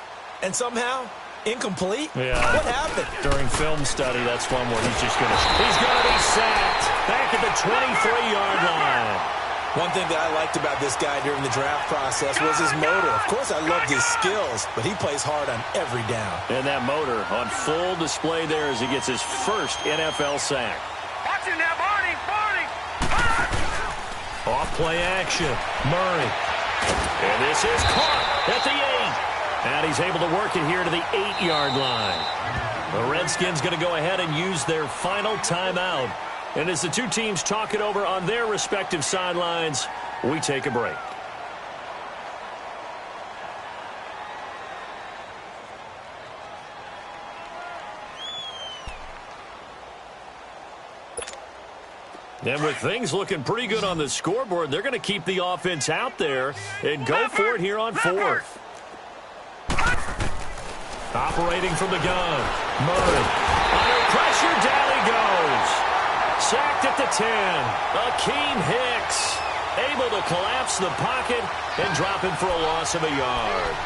And somehow, incomplete? Yeah. What happened? During film study, that's one where he's going to be sacked back at the 23-yard line. One thing that I liked about this guy during the draft process was his motor. Of course, I loved his skills, but he plays hard on every down. And that motor on full display there as he gets his first NFL sack. Watch it now, Barney! Off play action. Murray. And this is caught at the 8. And he's able to work it here to the 8-yard line. The Redskins going to go ahead and use their final timeout. And as the two teams talk it over on their respective sidelines, we take a break. And with things looking pretty good on the scoreboard, they're going to keep the offense out there and go for it here on fourth. Operating from the gun. Murray. Under pressure, down he goes. Sacked at the 10. Akeem Hicks able to collapse the pocket and drop him for a loss of a yard.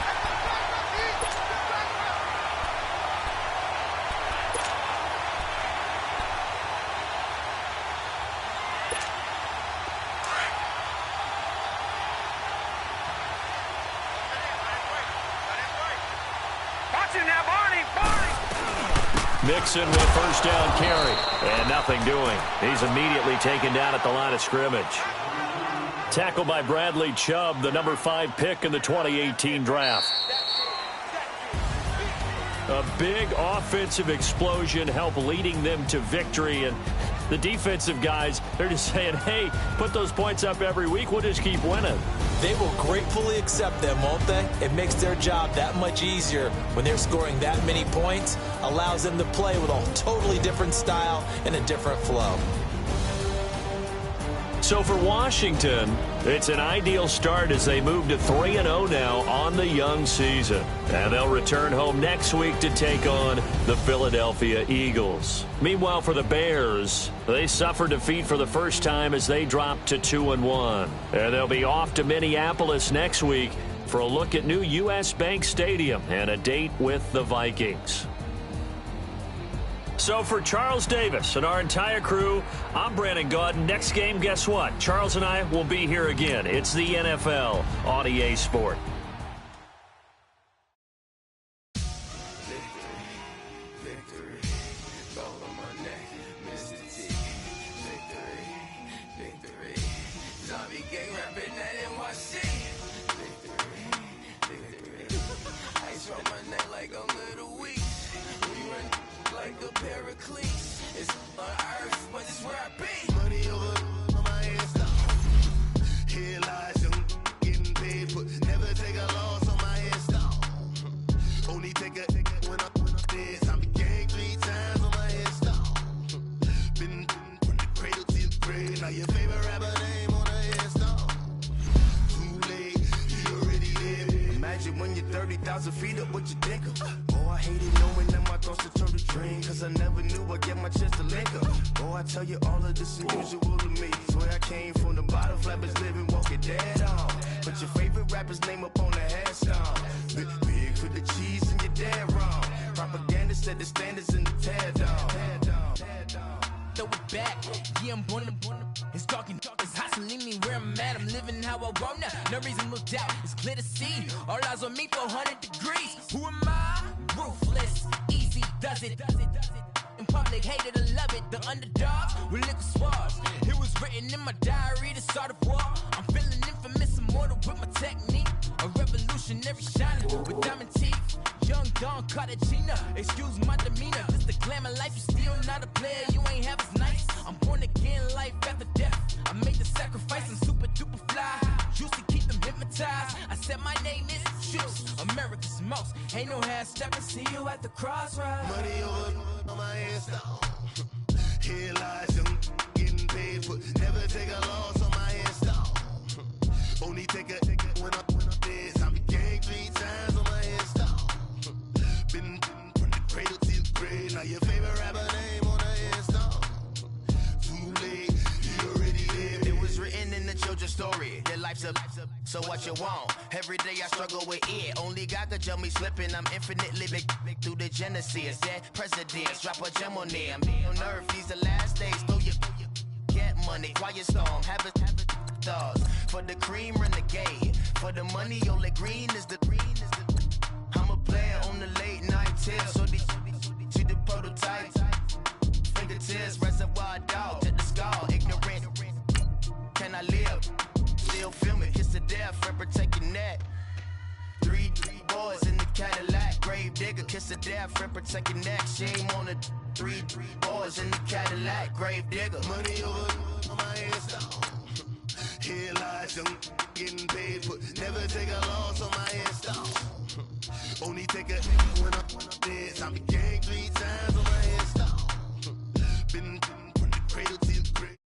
Mixon with first down carry. And nothing doing. He's immediately taken down at the line of scrimmage. Tackled by Bradley Chubb, the number 5 pick in the 2018 draft. A big offensive explosion helped leading them to victory. And the defensive guys, they're just saying, hey, put those points up every week. We'll just keep winning. They will gratefully accept them, won't they? It makes their job that much easier when they're scoring that many points. Allows them to play with a totally different style and a different flow. So for Washington, it's an ideal start as they move to 3-0 now on the young season. And they'll return home next week to take on the Philadelphia Eagles. Meanwhile, for the Bears, they suffered defeat for the first time as they dropped to 2-1. And they'll be off to Minneapolis next week for a look at new U.S. Bank Stadium and a date with the Vikings. So for Charles Davis and our entire crew, I'm Brandon Gaudin. Next game, guess what? Charles and I will be here again. It's the NFL on EA Sport. When you're 30,000 feet up, what you think of? Oh, I hated knowing that my thoughts would turn to dream, cause I never knew I'd get my chance to link up. Oh, I tell you all of this unusual to me. Swear I came from the bottom, flappers living, walking dead on. Put your favorite rapper's name up on the headstone. Big for the cheese and you're dead wrong. Propaganda set the standards in the tear down. Throw it back, yeah, I'm born to it's talking, it's hustling me where I'm at. I'm living how I want now. No reason to look doubt, it's clear to see. All eyes on me, 400 degrees. Who am I? Ruthless, easy does it. In public, hated or love it. The underdogs with liquor swabs. It was written in my diary to start a war. I'm feeling infamous, immortal with my technique. A revolutionary shining with diamond teeth. Young Don Cartagena, excuse my demeanor. This the glamour life, you still not a player. You ain't half as nice. I'm born again, life after death. I made the sacrifice, I'm super duper fly. Used to keep them hypnotized. I said my name is Juice, America's most. Ain't no half stepping, see you at the crossroads. Money over on my headstone. Here lies young, getting paid for. Never take a loss on my headstone. Only take a when I'm dead. I be gang 3 times on my headstone. Been from the cradle to the grave. Now your favorite rapper name on the headstone. Too late, you already lived. It was written in the children's story. Their life's up, so what you want? Every day I struggle with it. Only God could tell me slipping. I'm infinitely big through the genesis. Dead presidents, drop a gem on them. On earth, these the last days. Throw your get money, quiet storm. Have it thoughts. For the cream, renegade. For the money, Ole Green is the green. I'm a player on the late night tip. So these the prototype. Fingertips, reservoir dog to the skull. Ignorant. Can I live? Still film it. Kiss to death, friend, protect your neck. 3 boys in the Cadillac. Grave digger, kiss to death, friend, protect your neck. Shame on the 3 boys in the Cadillac. Grave digger. Money over on my headstone. Here lies young, getting paid for. Never take a loss on my headstone. Only take a when I'm dead. I be gang 3 times on my headstone. Been from the cradle to the grave.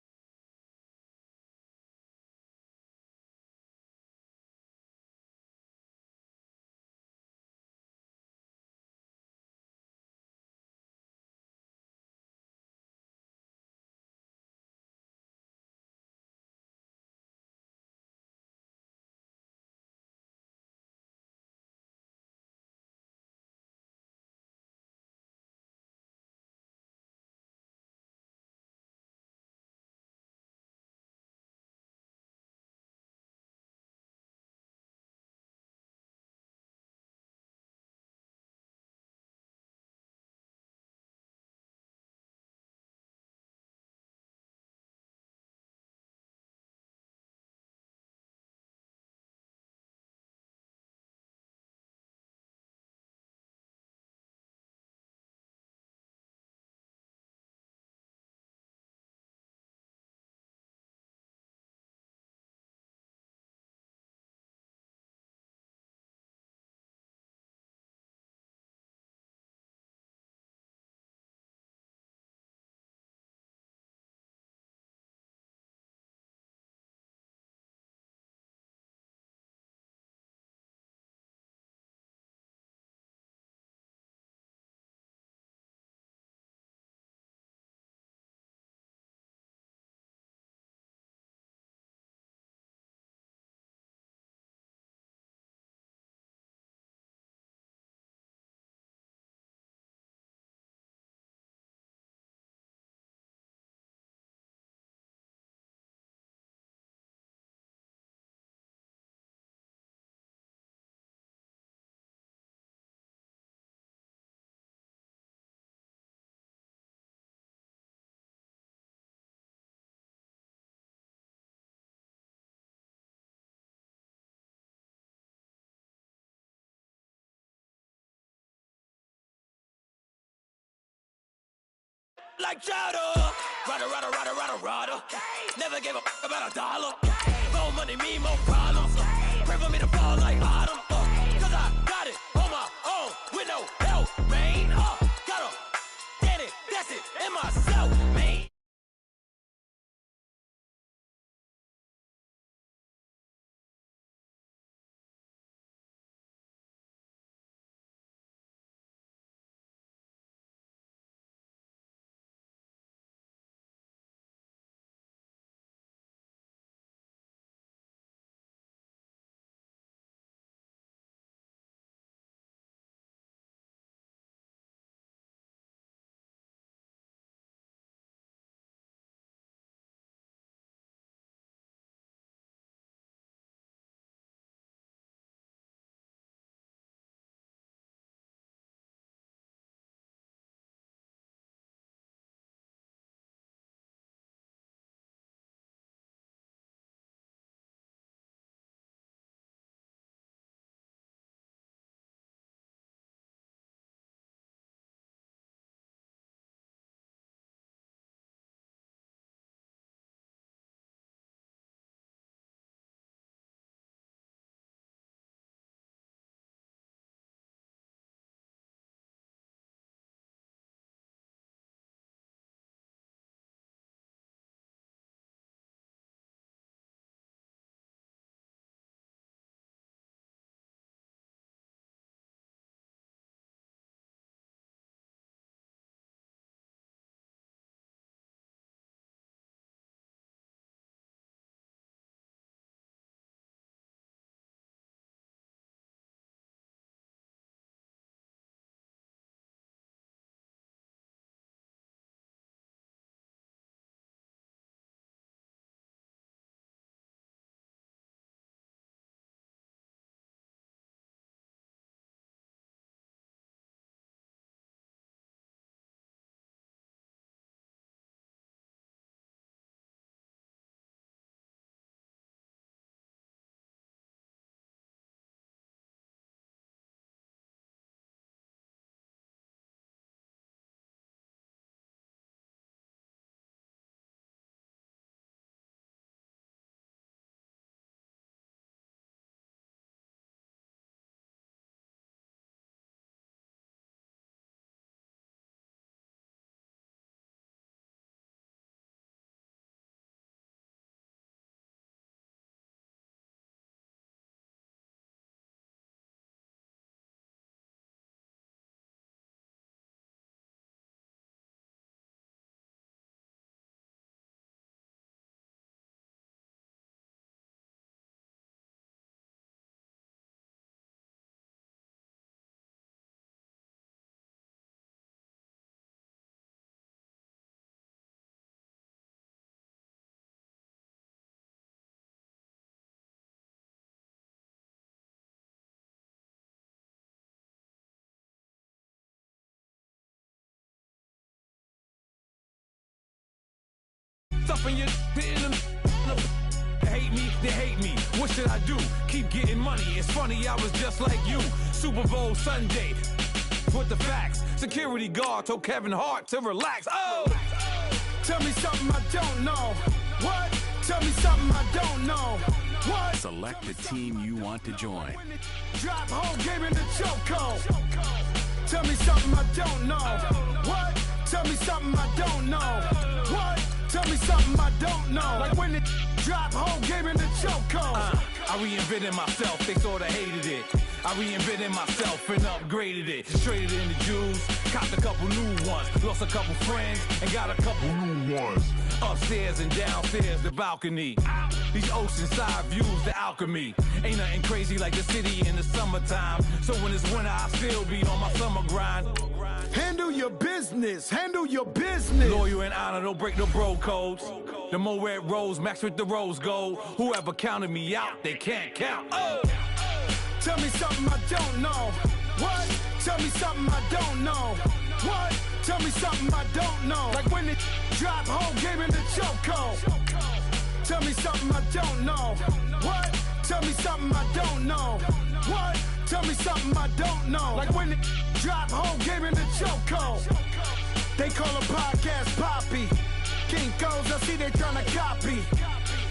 like chowder. Rada. Never gave a about $1. More money, me, more problems. Pray for me to fall like autumn. Cause I got it on my own with no help, man. Gotta get it, that's it, in myself, man. Stuffing your hate me, they hate me. What should I do? Keep getting money. It's funny, I was just like you. Super Bowl Sunday. With the facts. Security guard told Kevin Hart to relax. Oh! Tell me something I don't know. What? Tell me something I don't know. What? Select the team you want to join. Drop whole game in the chokehold. Tell me something I don't know. What? Tell me something I don't know. What? Tell me something I don't know. Like when it drop whole game in the chokehold. I reinvented myself, they sorta hated it. I reinvented myself and upgraded it. Traded in the Jews, copped a couple new ones. Lost a couple friends and got a couple new ones. Upstairs and downstairs, the balcony. These oceanside views, the alchemy. Ain't nothing crazy like the city in the summertime. So when it's winter, I still be on my summer grind. Handle your business, handle your business. Loyal and honor, don't break no bro codes. The more red rose, max with the rose gold. Whoever counted me out, they can't count. Oh! Tell me something I don't know. What? Tell me something I don't know. What? Tell me something I don't know. Like when it drop whole game in the chokehold. Tell me something I don't know. What? Tell me something I don't know. What? Tell me something I don't know. Like when it drop whole game in the chokehold. They call a podcast Poppy. Kinkos, I see they tryna copy.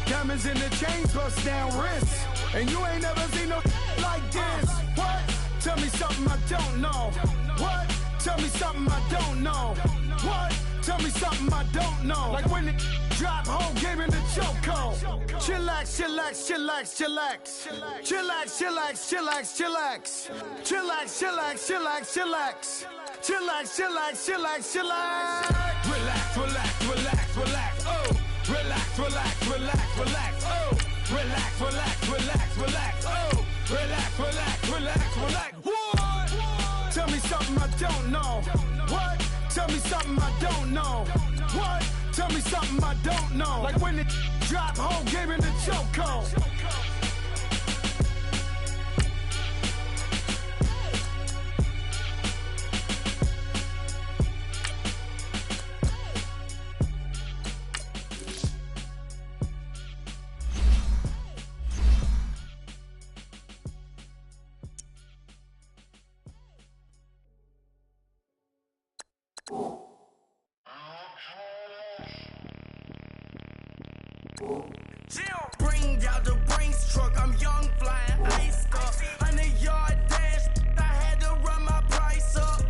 Diamonds in the chains, bust down wrists. And you ain't never seen no like this. What? Tell me something I don't know. What? Tell me something I don't know. What? Tell me something I don't know. Like when it drop, whole game in the chokehold. Chillax, chillax, chillax, chillax. Chillax, chillax, chillax, chillax. Chillax, chillax, chillax, chillax. Chillax, chillax, chillax, chillax. Relax, relax, relax, relax. Oh, relax, relax, relax, relax. Oh, relax, relax, relax, relax. Oh, relax, relax, relax, relax. What? Tell me something I don't know. What? Tell me something I don't know. What? Tell me something I don't know. Like when it drop, whole game in the chokehold. Bring out the Brinks truck, I'm young, flying ice up. 100-yard dash, I had to run my price up.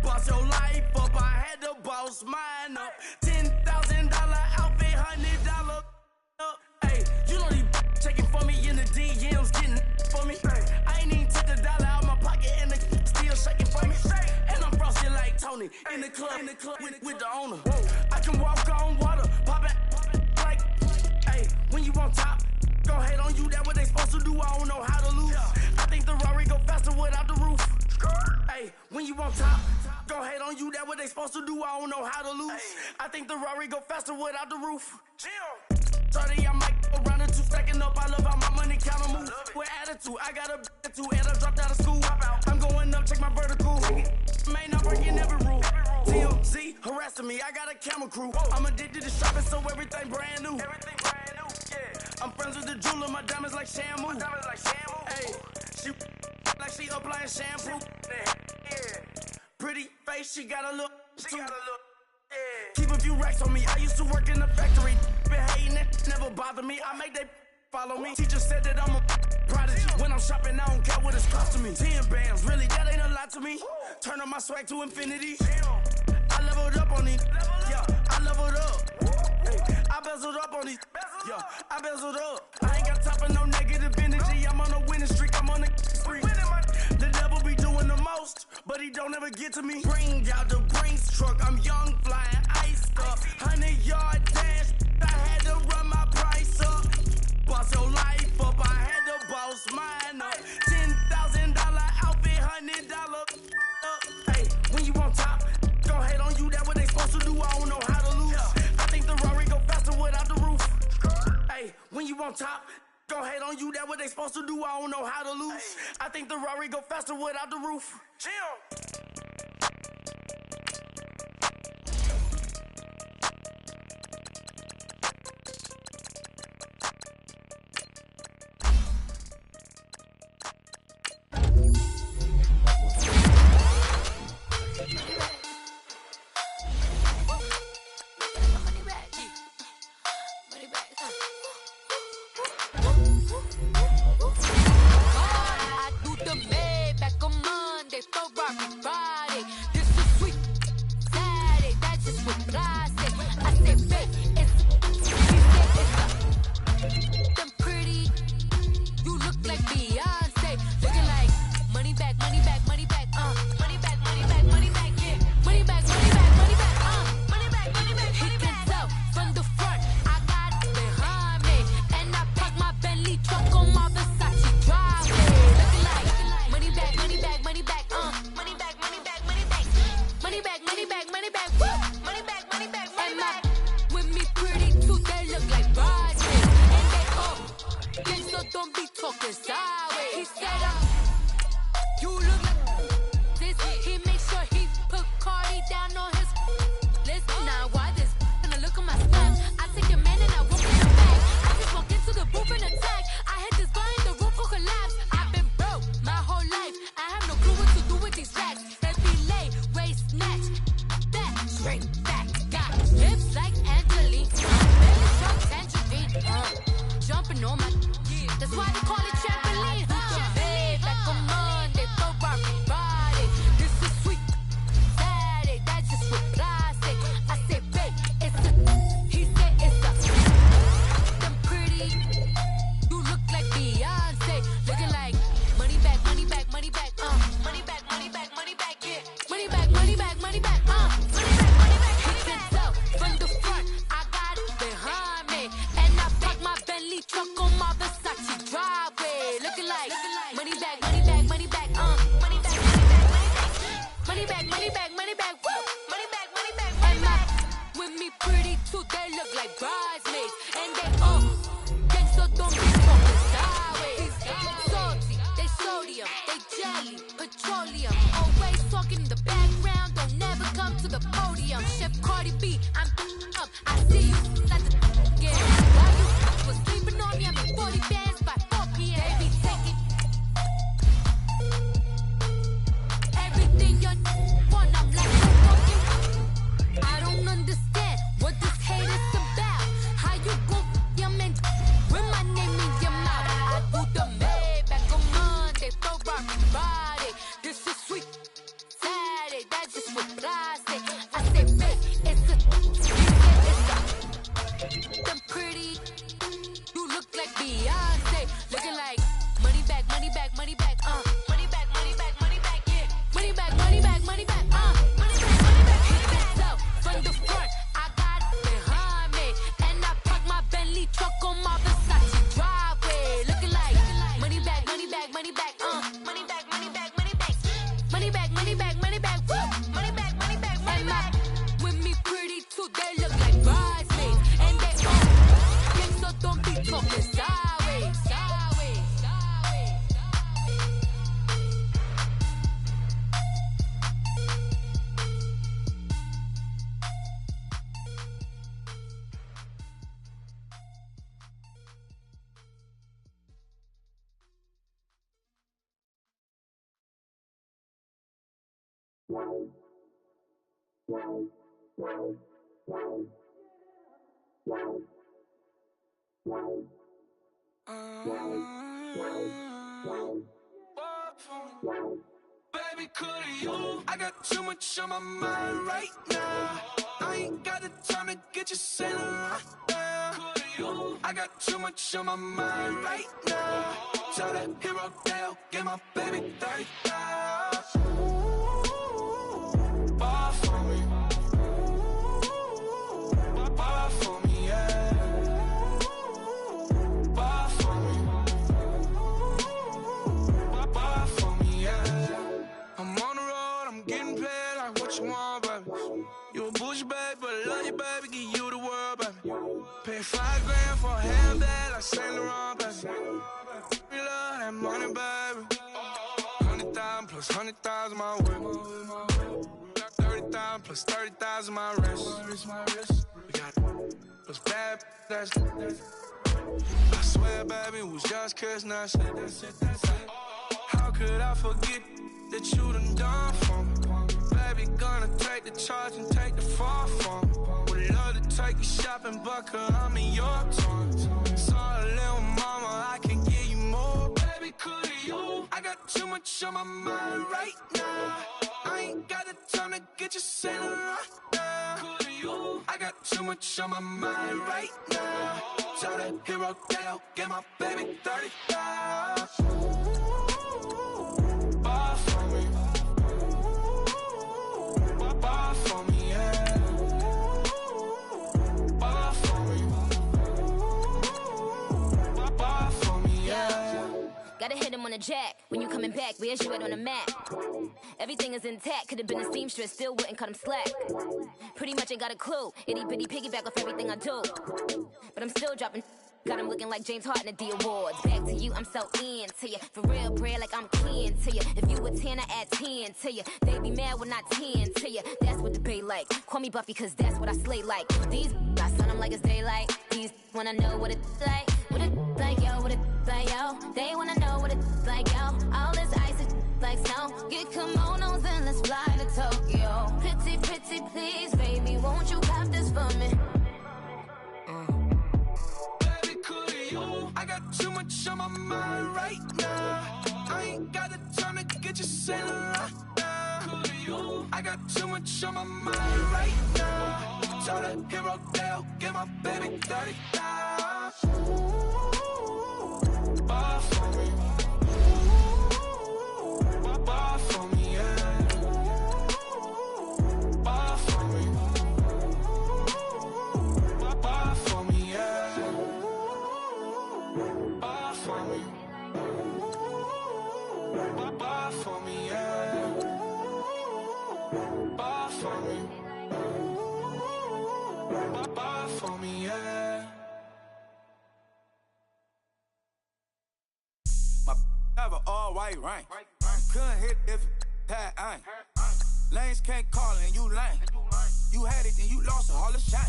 Boss your life up, I had to boss mine up. $10,000 outfit, $100 up. Hey, you know these checking for me in the DMs, getting for me. I ain't even took the dollar out my pocket and the still shaking for me. And I'm frosty like Tony in the club with the owner. I can walk on water, pop it like, hey, when you on top. Gon' hate on you, that what they supposed to do, I don't know how to lose. I think the Rari go faster without the roof. Hey, when you on top, gon' hate on you, that what they supposed to do, I don't know how to lose. I think the Rari go faster without the roof. 30, I might go round the two, stacking up, I love how my money count on move. With attitude, I got a attitude, and I dropped out of school. I'm going up, check my vertical. Man, I'm breaking every rule. TMZ harassing me, I got a camera crew. I'm addicted to shopping, so everything brand new. I'm friends with the jeweler, my diamonds like shampoo. Hey, she like she applying shampoo. Pretty face, she got a look. Keep a few racks on me. I used to work in the factory. Been hating it, never bother me. I make they follow me. Teacher said that I'm a prodigy. When I'm shopping, I don't care what it's costing me. 10 bands, really, that ain't a lot to me. Turn up my swag to infinity. I leveled up on these. Yeah, I leveled up. I bezeled up on these. Yeah, I bezeled up. I ain't got time for no negative energy. I'm on a winning streak. I'm on a spree. The devil be doing the most, but he don't ever get to me. Bring out the Brinks truck. I'm young, flying iced up. 100-yard dash. I had to run my price up. Boss your life up. I had to boss mine up. $10,000 outfit, $100 up. Hey, when you on top, gon' hate on you. That what they supposed to do. I don't know how to lose. I think the Rari go faster without the roof. Hey, when you on top, gon' hate on you. That what they supposed to do. I don't know how to lose. I think the Rari go faster without the roof. I do the Maybach on Monday, Ferrari Friday. This is sweet Saturday, that's just what I say. I say, babe, it's them pretty. You look like Beyonce, looking like money back, money back, money back, money back, money back, money back, yeah, money back, money back, money back, money back, money back. He can tell from the front, I got it behind me, and I park my Bentley truck on my Versace driveway, looking like money back, money back, money back, money back, money back, money back, money back, money back, money back, woo, money back, money back, money back. With me pretty too, they look like bridesmaids, and they all, yeah, so don't be talking sideways. He said, you look like this. He made sure he put Cardi down on his list. Now why this? Gonna look at my snap. I take your man and I walk in the back. I just walk into the booth and attack. I hit this guy in the roof will collapse. I've been broke my whole life. I have no clue what to do with these racks. Every lay, waist, snatch, that straight pretty too, they look like bridesmaids. And they gangsta don't be talking sideways. Salty, they sodium, they jelly, petroleum. Always talking in the background, don't never come to the podium. Chef Cardi B, I'm up, I see you at the game. While you was sleeping on me, I'm in 40 bands by 4 p.m. Baby, take it. Everything you want, I'm like, I don't understand what this hate is about. How you go your man with my name in your mouth? I do the Maybach on Monday, Ferrari Friday. This is sweet Saturday, that's just what I say. I say, babe, it's them pretty. You look like Beyonce, looking like money back, money back, money back, money back, money back, money back, yeah, money back, money back, money back, money back, money back. Hit this up from the front, I got it behind me, and I park my Bentley truck on my Versace driveway, looking like money back, money back, money back, money back, money back, money back, money back, money back, money back, woo, money back, money back, money back. With me pretty too, they look like bridesmaids, and they so don't be talking sideways, sideways, sideways. Baby, could you? I got too much on my mind right now. I ain't got the time to get you sailing right now. Could you? I got too much on my mind right now. Tell that hero Dale, get my baby 30,000. Bar for me. Bar for me, yeah. Bar for me. Bar for me, yeah. I'm on the road, I'm getting paid like what you want, baby. You a bougie, baby, but I love you, baby, give you the world, baby. Pay $5 grand for a handbag like Saint Laurent, baby. We love that money, baby. 100,000 plus 100,000 my way. 30,000 plus 30,000 my wrist. We got it. Plus bad, that's I swear, baby, it was just kissing us. How could I forget that you done for me? Baby, gonna take the charge and take the fall from me. Would love to take you shopping, but I'm in your town. Sorry, little mama, I can give you more. Baby, could you? I got too much on my mind right now. I ain't got the time to get you sailing right now. Could you? I got too much on my mind right now. Tell that hero Dale, get my baby 30,000. Bar for me. Bar for me, yeah. Bar for me. Bar for me, yeah. Gotta hit him on the jack. When you coming back, where's you at on the map? Everything is intact. Could've been a seamstress, still wouldn't cut him slack. Pretty much ain't got a clue. Itty bitty piggyback off everything I do. But I'm still dropping. Got him looking like James Harden at the awards. Back to you, I'm so into you. For real, bread, like I'm kin to you. If you a 10, I add 10 to you. They be mad when I 10 to you. That's what the bay like. Call me Buffy, cause that's what I slay like. These I sun them like it's daylight. These wanna know what it's like. What it like, yo, what it like, yo. They wanna know what it's like, yo. All this ice is like snow. Get kimonos and let's fly to Tokyo. Pretty, pretty, please, baby, won't you have this for me? I got too much on my mind right now. I ain't got the time to get you sailing right now. I got too much on my mind right now. Tell that hero Dale, get my baby 30,000. Bar for me. Bar for me, yeah. Bar for me. Bar for me, yeah. Bar for me. Bar for me, yeah. Bar for me. Bar for me, yeah. My have an all-white ring. Couldn't hit if it had ain't. Lanes can't call and you lame. You had it and you lost it, all the shame.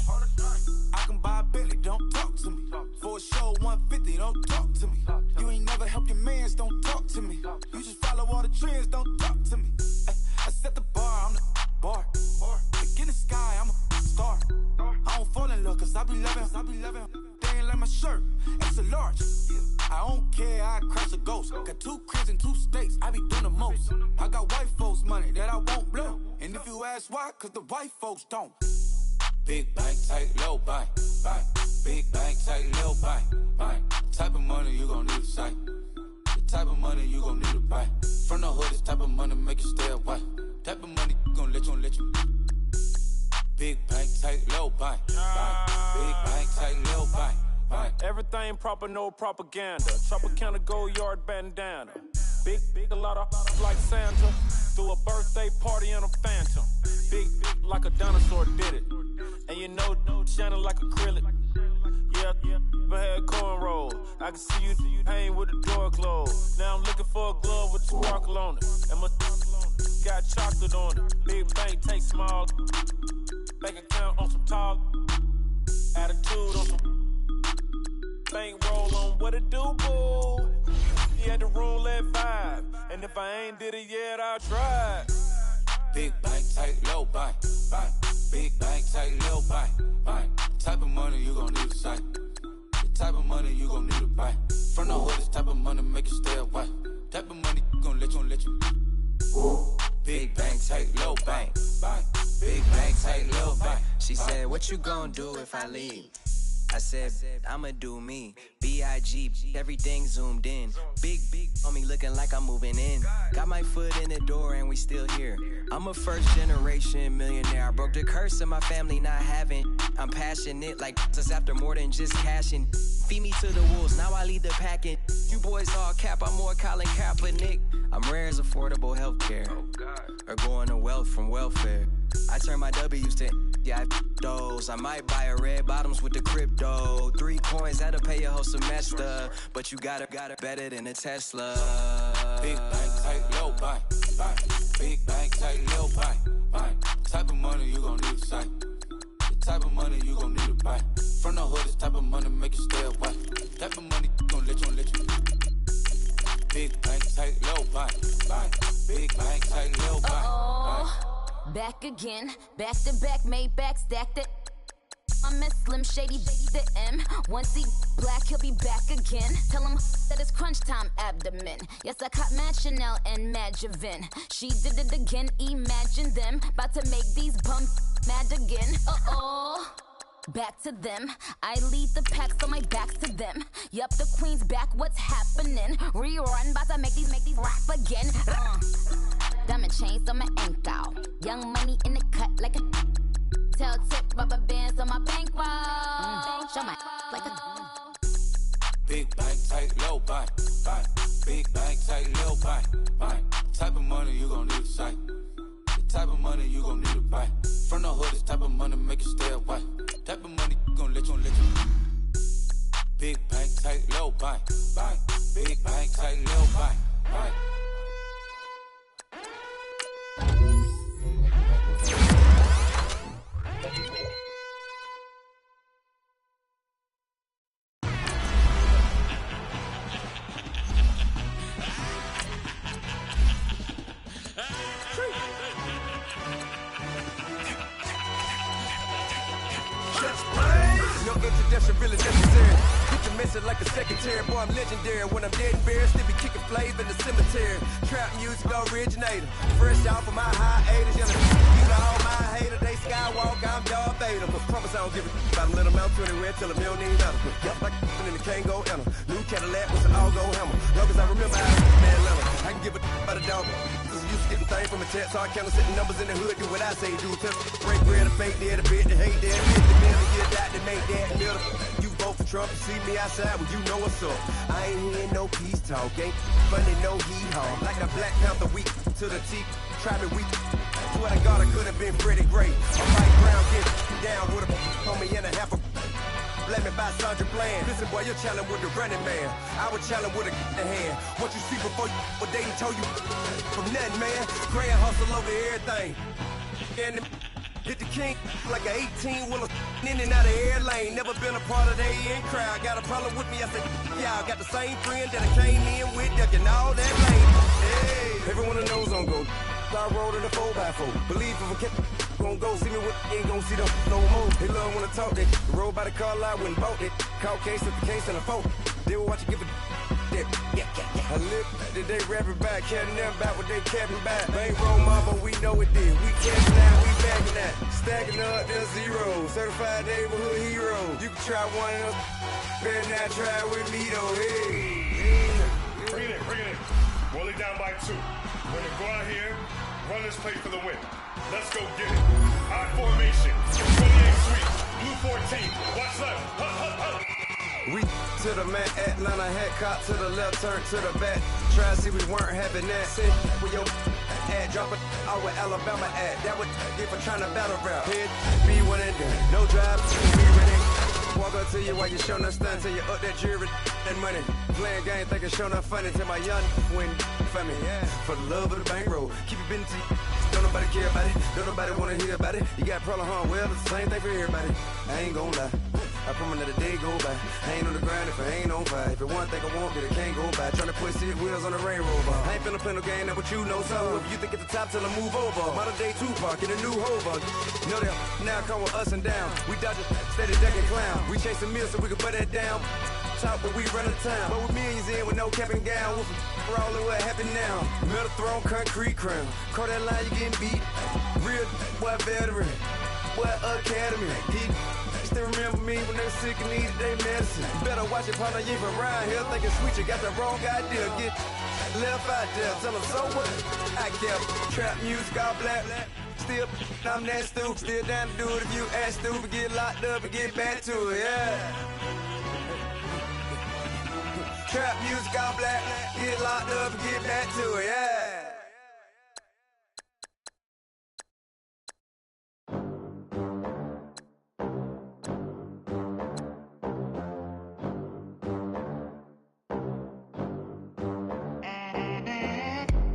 I can buy a Billy, don't talk to me. For a show 150, don't talk to me. You ain't never help your mans, don't talk to me. You just follow all the trends, don't talk to me. I set the bar, I'm the bar. Look in the sky, I'm a star. I don't fall in love, cause I be loving. They ain't like my shirt, extra large. I don't care, I crash a ghost. Got 2 cribs in 2 states, I be doing the most. I got white folks money that I won't blow. And if you ask why, cause the white folks don't. Big bank, tight, low bank. Big bank, tight, low bank. Type of money you gon' need to sight. The type of money you gon' need to buy. From the hood, this type of money make you stay away. Type of money gon' let you. Big bank, tight, low bank. Big bank, tight, low bank. Everything proper, no propaganda. Tropicana gold yard bandana. Big, a lot of like Santa. Threw a birthday party in a phantom. Big like a dinosaur did it. And you know, shining like acrylic. Yeah, I had cornrows. I can see you hang with the door closed. Now I'm looking for a glove with sparkle on it. And my got chocolate on it. Big bank, take small. Bank account on some tall. Attitude on some. Bank roll on what it do, boo. He had the roulette 5. And if I ain't did it yet, I'll try. Big bank, tight, low bank. Big bank, tight, low bank. Type of money you gon' need to sight. The type of money you gon' need to buy. From the hood, this type of money make you stay away. Type of money gon' let you. Big bank, tight, low bank. Big bank, tight, low bank. She said, what you gon' do if I leave? I said, I'ma do me. B.I.G. Everything zoomed in. Big on me looking like I'm moving in. Got my foot in the door and we still here. I'm a first generation millionaire. I broke the curse of my family not having. I'm passionate like just after more than just cashing. Feed me to the wolves, now I lead the packing. You boys all cap, I'm more Colin Kaepernick. I'm rare as affordable healthcare. Or going to wealth from welfare. I turn my W's to those. I might buy a red bottoms with the crypto. 3 coins, that'll pay your whole semester. But you gotta better than a Tesla. Big bank, tight, low bank. Big bank, tight, low bank. Type of money you gon' need to sight. The type of money you gon' need to buy. From the hood, this type of money make you stay away. Type of money gon' let you. Big bank, tight, low bank. Big bank, tight, low bank. Back again, back to back, made back, stacked it. I'm a Slim Shady, baby, the M. Once he black, he'll be back again. Tell him that it's crunch time abdomen. Yes, I caught Mad Chanel and Mad Javin. She did it again, imagine them. About to make these bums mad again. Back to them. I lead the pack, so my back's to them. Yup, the queen's back, what's happening? Rerun, about to make these rap again. Diamond chains on my ankle. Young money in the cut like a tail tip, rubber bands on my bankroll. Show my like a Big bank, tight, low bank. Big bank, tight, low bank. Type of money you gon' need to sight. The type of money you gon' need to buy. From the hood, this type of money make you stay away. Type of money gon' let you. Big bank, tight, low bank. Big bank, tight, low bank. Introduction really necessary. Get your message like a secretary. Boy, I'm legendary. When I'm dead and buried, still be kicking flavor in the cemetery. Trap music originator. Fresh off of my hiatus. You know all my haters, they skywalk. I'm Darth Vader. But promise I don't give a about a little mouth 20 red till a million ain't out. Got like in the Kango Anna. New Cadillac with an all-go hammer. Long as I remember how to man Lella. I can give a about a dog. Used to getting things from a text, so I count sitting numbers in the hood, do what I say, do. Break bread, a fake dead, a bit, the hate dead, the middle, get that, to make that middle. You vote for Trump, you see me outside, well, you know what's up. I ain't hearing no peace talk, ain't funny, no hee-haw. Like the Black Panther weak to the teeth, try me weak. Swear to God, I could have been Freddie Gray. I'm like Brown, get down with a homie and a half a by Sandra Bland. Listen, boy, you're challenged with the running man. I was challenged with a hand. What you see before you, what they told you from nothing, man. Grand hustle over everything. And hit the king like an 18-wheeler in and out of air lane. Never been a part of the in crowd. Got a problem with me, I said, y'all got the same friend that I came in with, ducking all that lane. Hey, everyone knows on go. I roll in the 4x4. Believe if I kept gon' go see me with ain't gon' see them no more. They love when I talk that. Roll by the car lot when bought it. Call case at the case and a phone. They will watch you give a that. I live that they rapping back, caring them back what they capping back. Ain't roll mama, we know it did. We catching out, we backing that. Stacking up the zero. Certified neighborhood hero. You can try one of them. Better not try with me though. Hey. Bring it in. Roll it down by 2. We're gonna go out here, run this play for the win. Let's go get it. High formation, 28 sweep, blue 14. Watch left. We to the man, Atlanta hat cop to the left, turn to the back. Try to see we weren't having that. Sit with your ad, drop it out with Alabama at. That would get for trying to battle rap. Head, be one and done. No drive, be ready. Walk up to you while you show no stun till you up that jury and money. Playing game, thinking show no funny till my young win for me. Yeah. For the love of the bankroll, keep it busy. Don't nobody care about it, don't nobody wanna hear about it. You got problem, huh? Well, it's the same thing for everybody. I ain't gon' lie. I promise that a day go by. I ain't on the grind if I ain't on fire. If it one thing I want, then it can't go by. Tryna put 6 wheels on the railroad bar. I ain't finna play no game, that what you know. So if you think at the top, tell them move over. Modern day Tupac in a new Hova. Know that now come with us and down. We dodge it, steady ducking clown. We chasing meals so we can put that down. Talk, but we run the town. But with millions in with no cap and gown. We're all in what happened now. Metal throne, concrete crown. Call that line, you getting beat. Real, what veteran. What academy. Still remember me when they were sick and needed their medicine. Better watch it, partner, you ain't from around here thinking sweet, you got the wrong idea. Get left out there, tell them so what? I kept trap music all black. Still, I'm that stupid. Still down to do it if you act stupid. Get locked up and get back to it, yeah. Trap music all black. Get locked up and get back to it, yeah.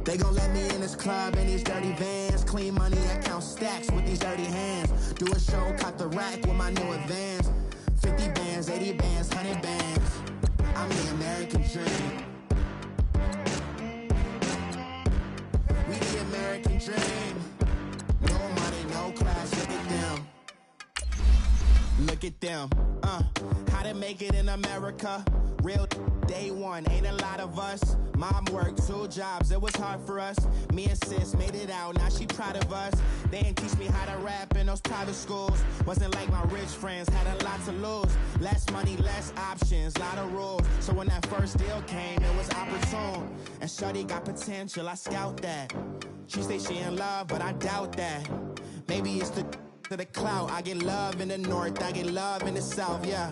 They gon' let me in this club in these dirty vans. Clean money, I count stacks with these dirty hands. Do a show, cop the rack with my new advance. 50 bands, 80 bands, 100 bands. I'm the American dream. We the American dream. No money, no class, look at them. Look at them, how to make it in America. Real day one, ain't a lot of us. Mom worked 2 jobs, it was hard for us. Me and sis made it out, now she proud of us. They ain't teach me how to rap in those private schools. Wasn't like my rich friends, had a lot to lose. Less money, less options, lot of rules. So when that first deal came, it was opportune. And shorty got potential, I scout that. She say she in love, but I doubt that. Maybe it's to the clout. I get love in the north, I get love in the south, yeah.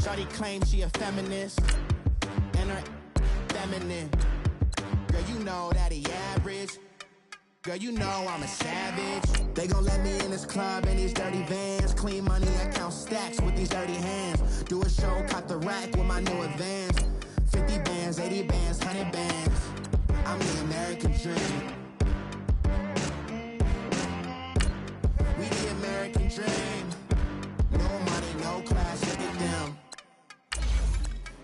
Shorty claims she a feminist, and her feminine. Girl, you know that he average. Girl, you know I'm a savage. They gon' let me in this club in these dirty vans. Clean money, I count stacks with these dirty hands. Do a show, cop the rack with my new advance. 50 bands, 80 bands, 100 bands. I'm the American dream. We the American dream. No money, no class, look at them.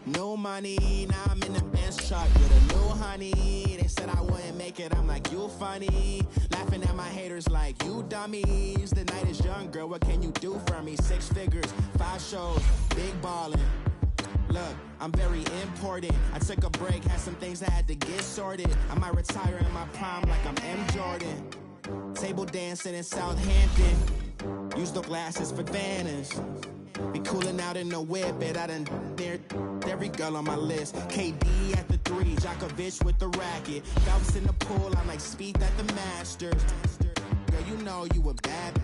No money, now I'm in the Benz truck with a new honey. They said I wouldn't make it, I'm like, you funny. Laughing at my haters like, you dummies. The night is young, girl, what can you do for me? 6 figures, 5 shows, big ballin'. Look, I'm very important. I took a break, had some things I had to get sorted. I might retire in my prime like I'm M. Jordan. Table dancing in Southampton. Use the glasses for banners. Be cooling out in the whip, but I done near every girl on my list. KD at the 3, Djokovic with the racket. Phelps in the pool, I'm like Speed at the Masters. Girl, you know you a bad.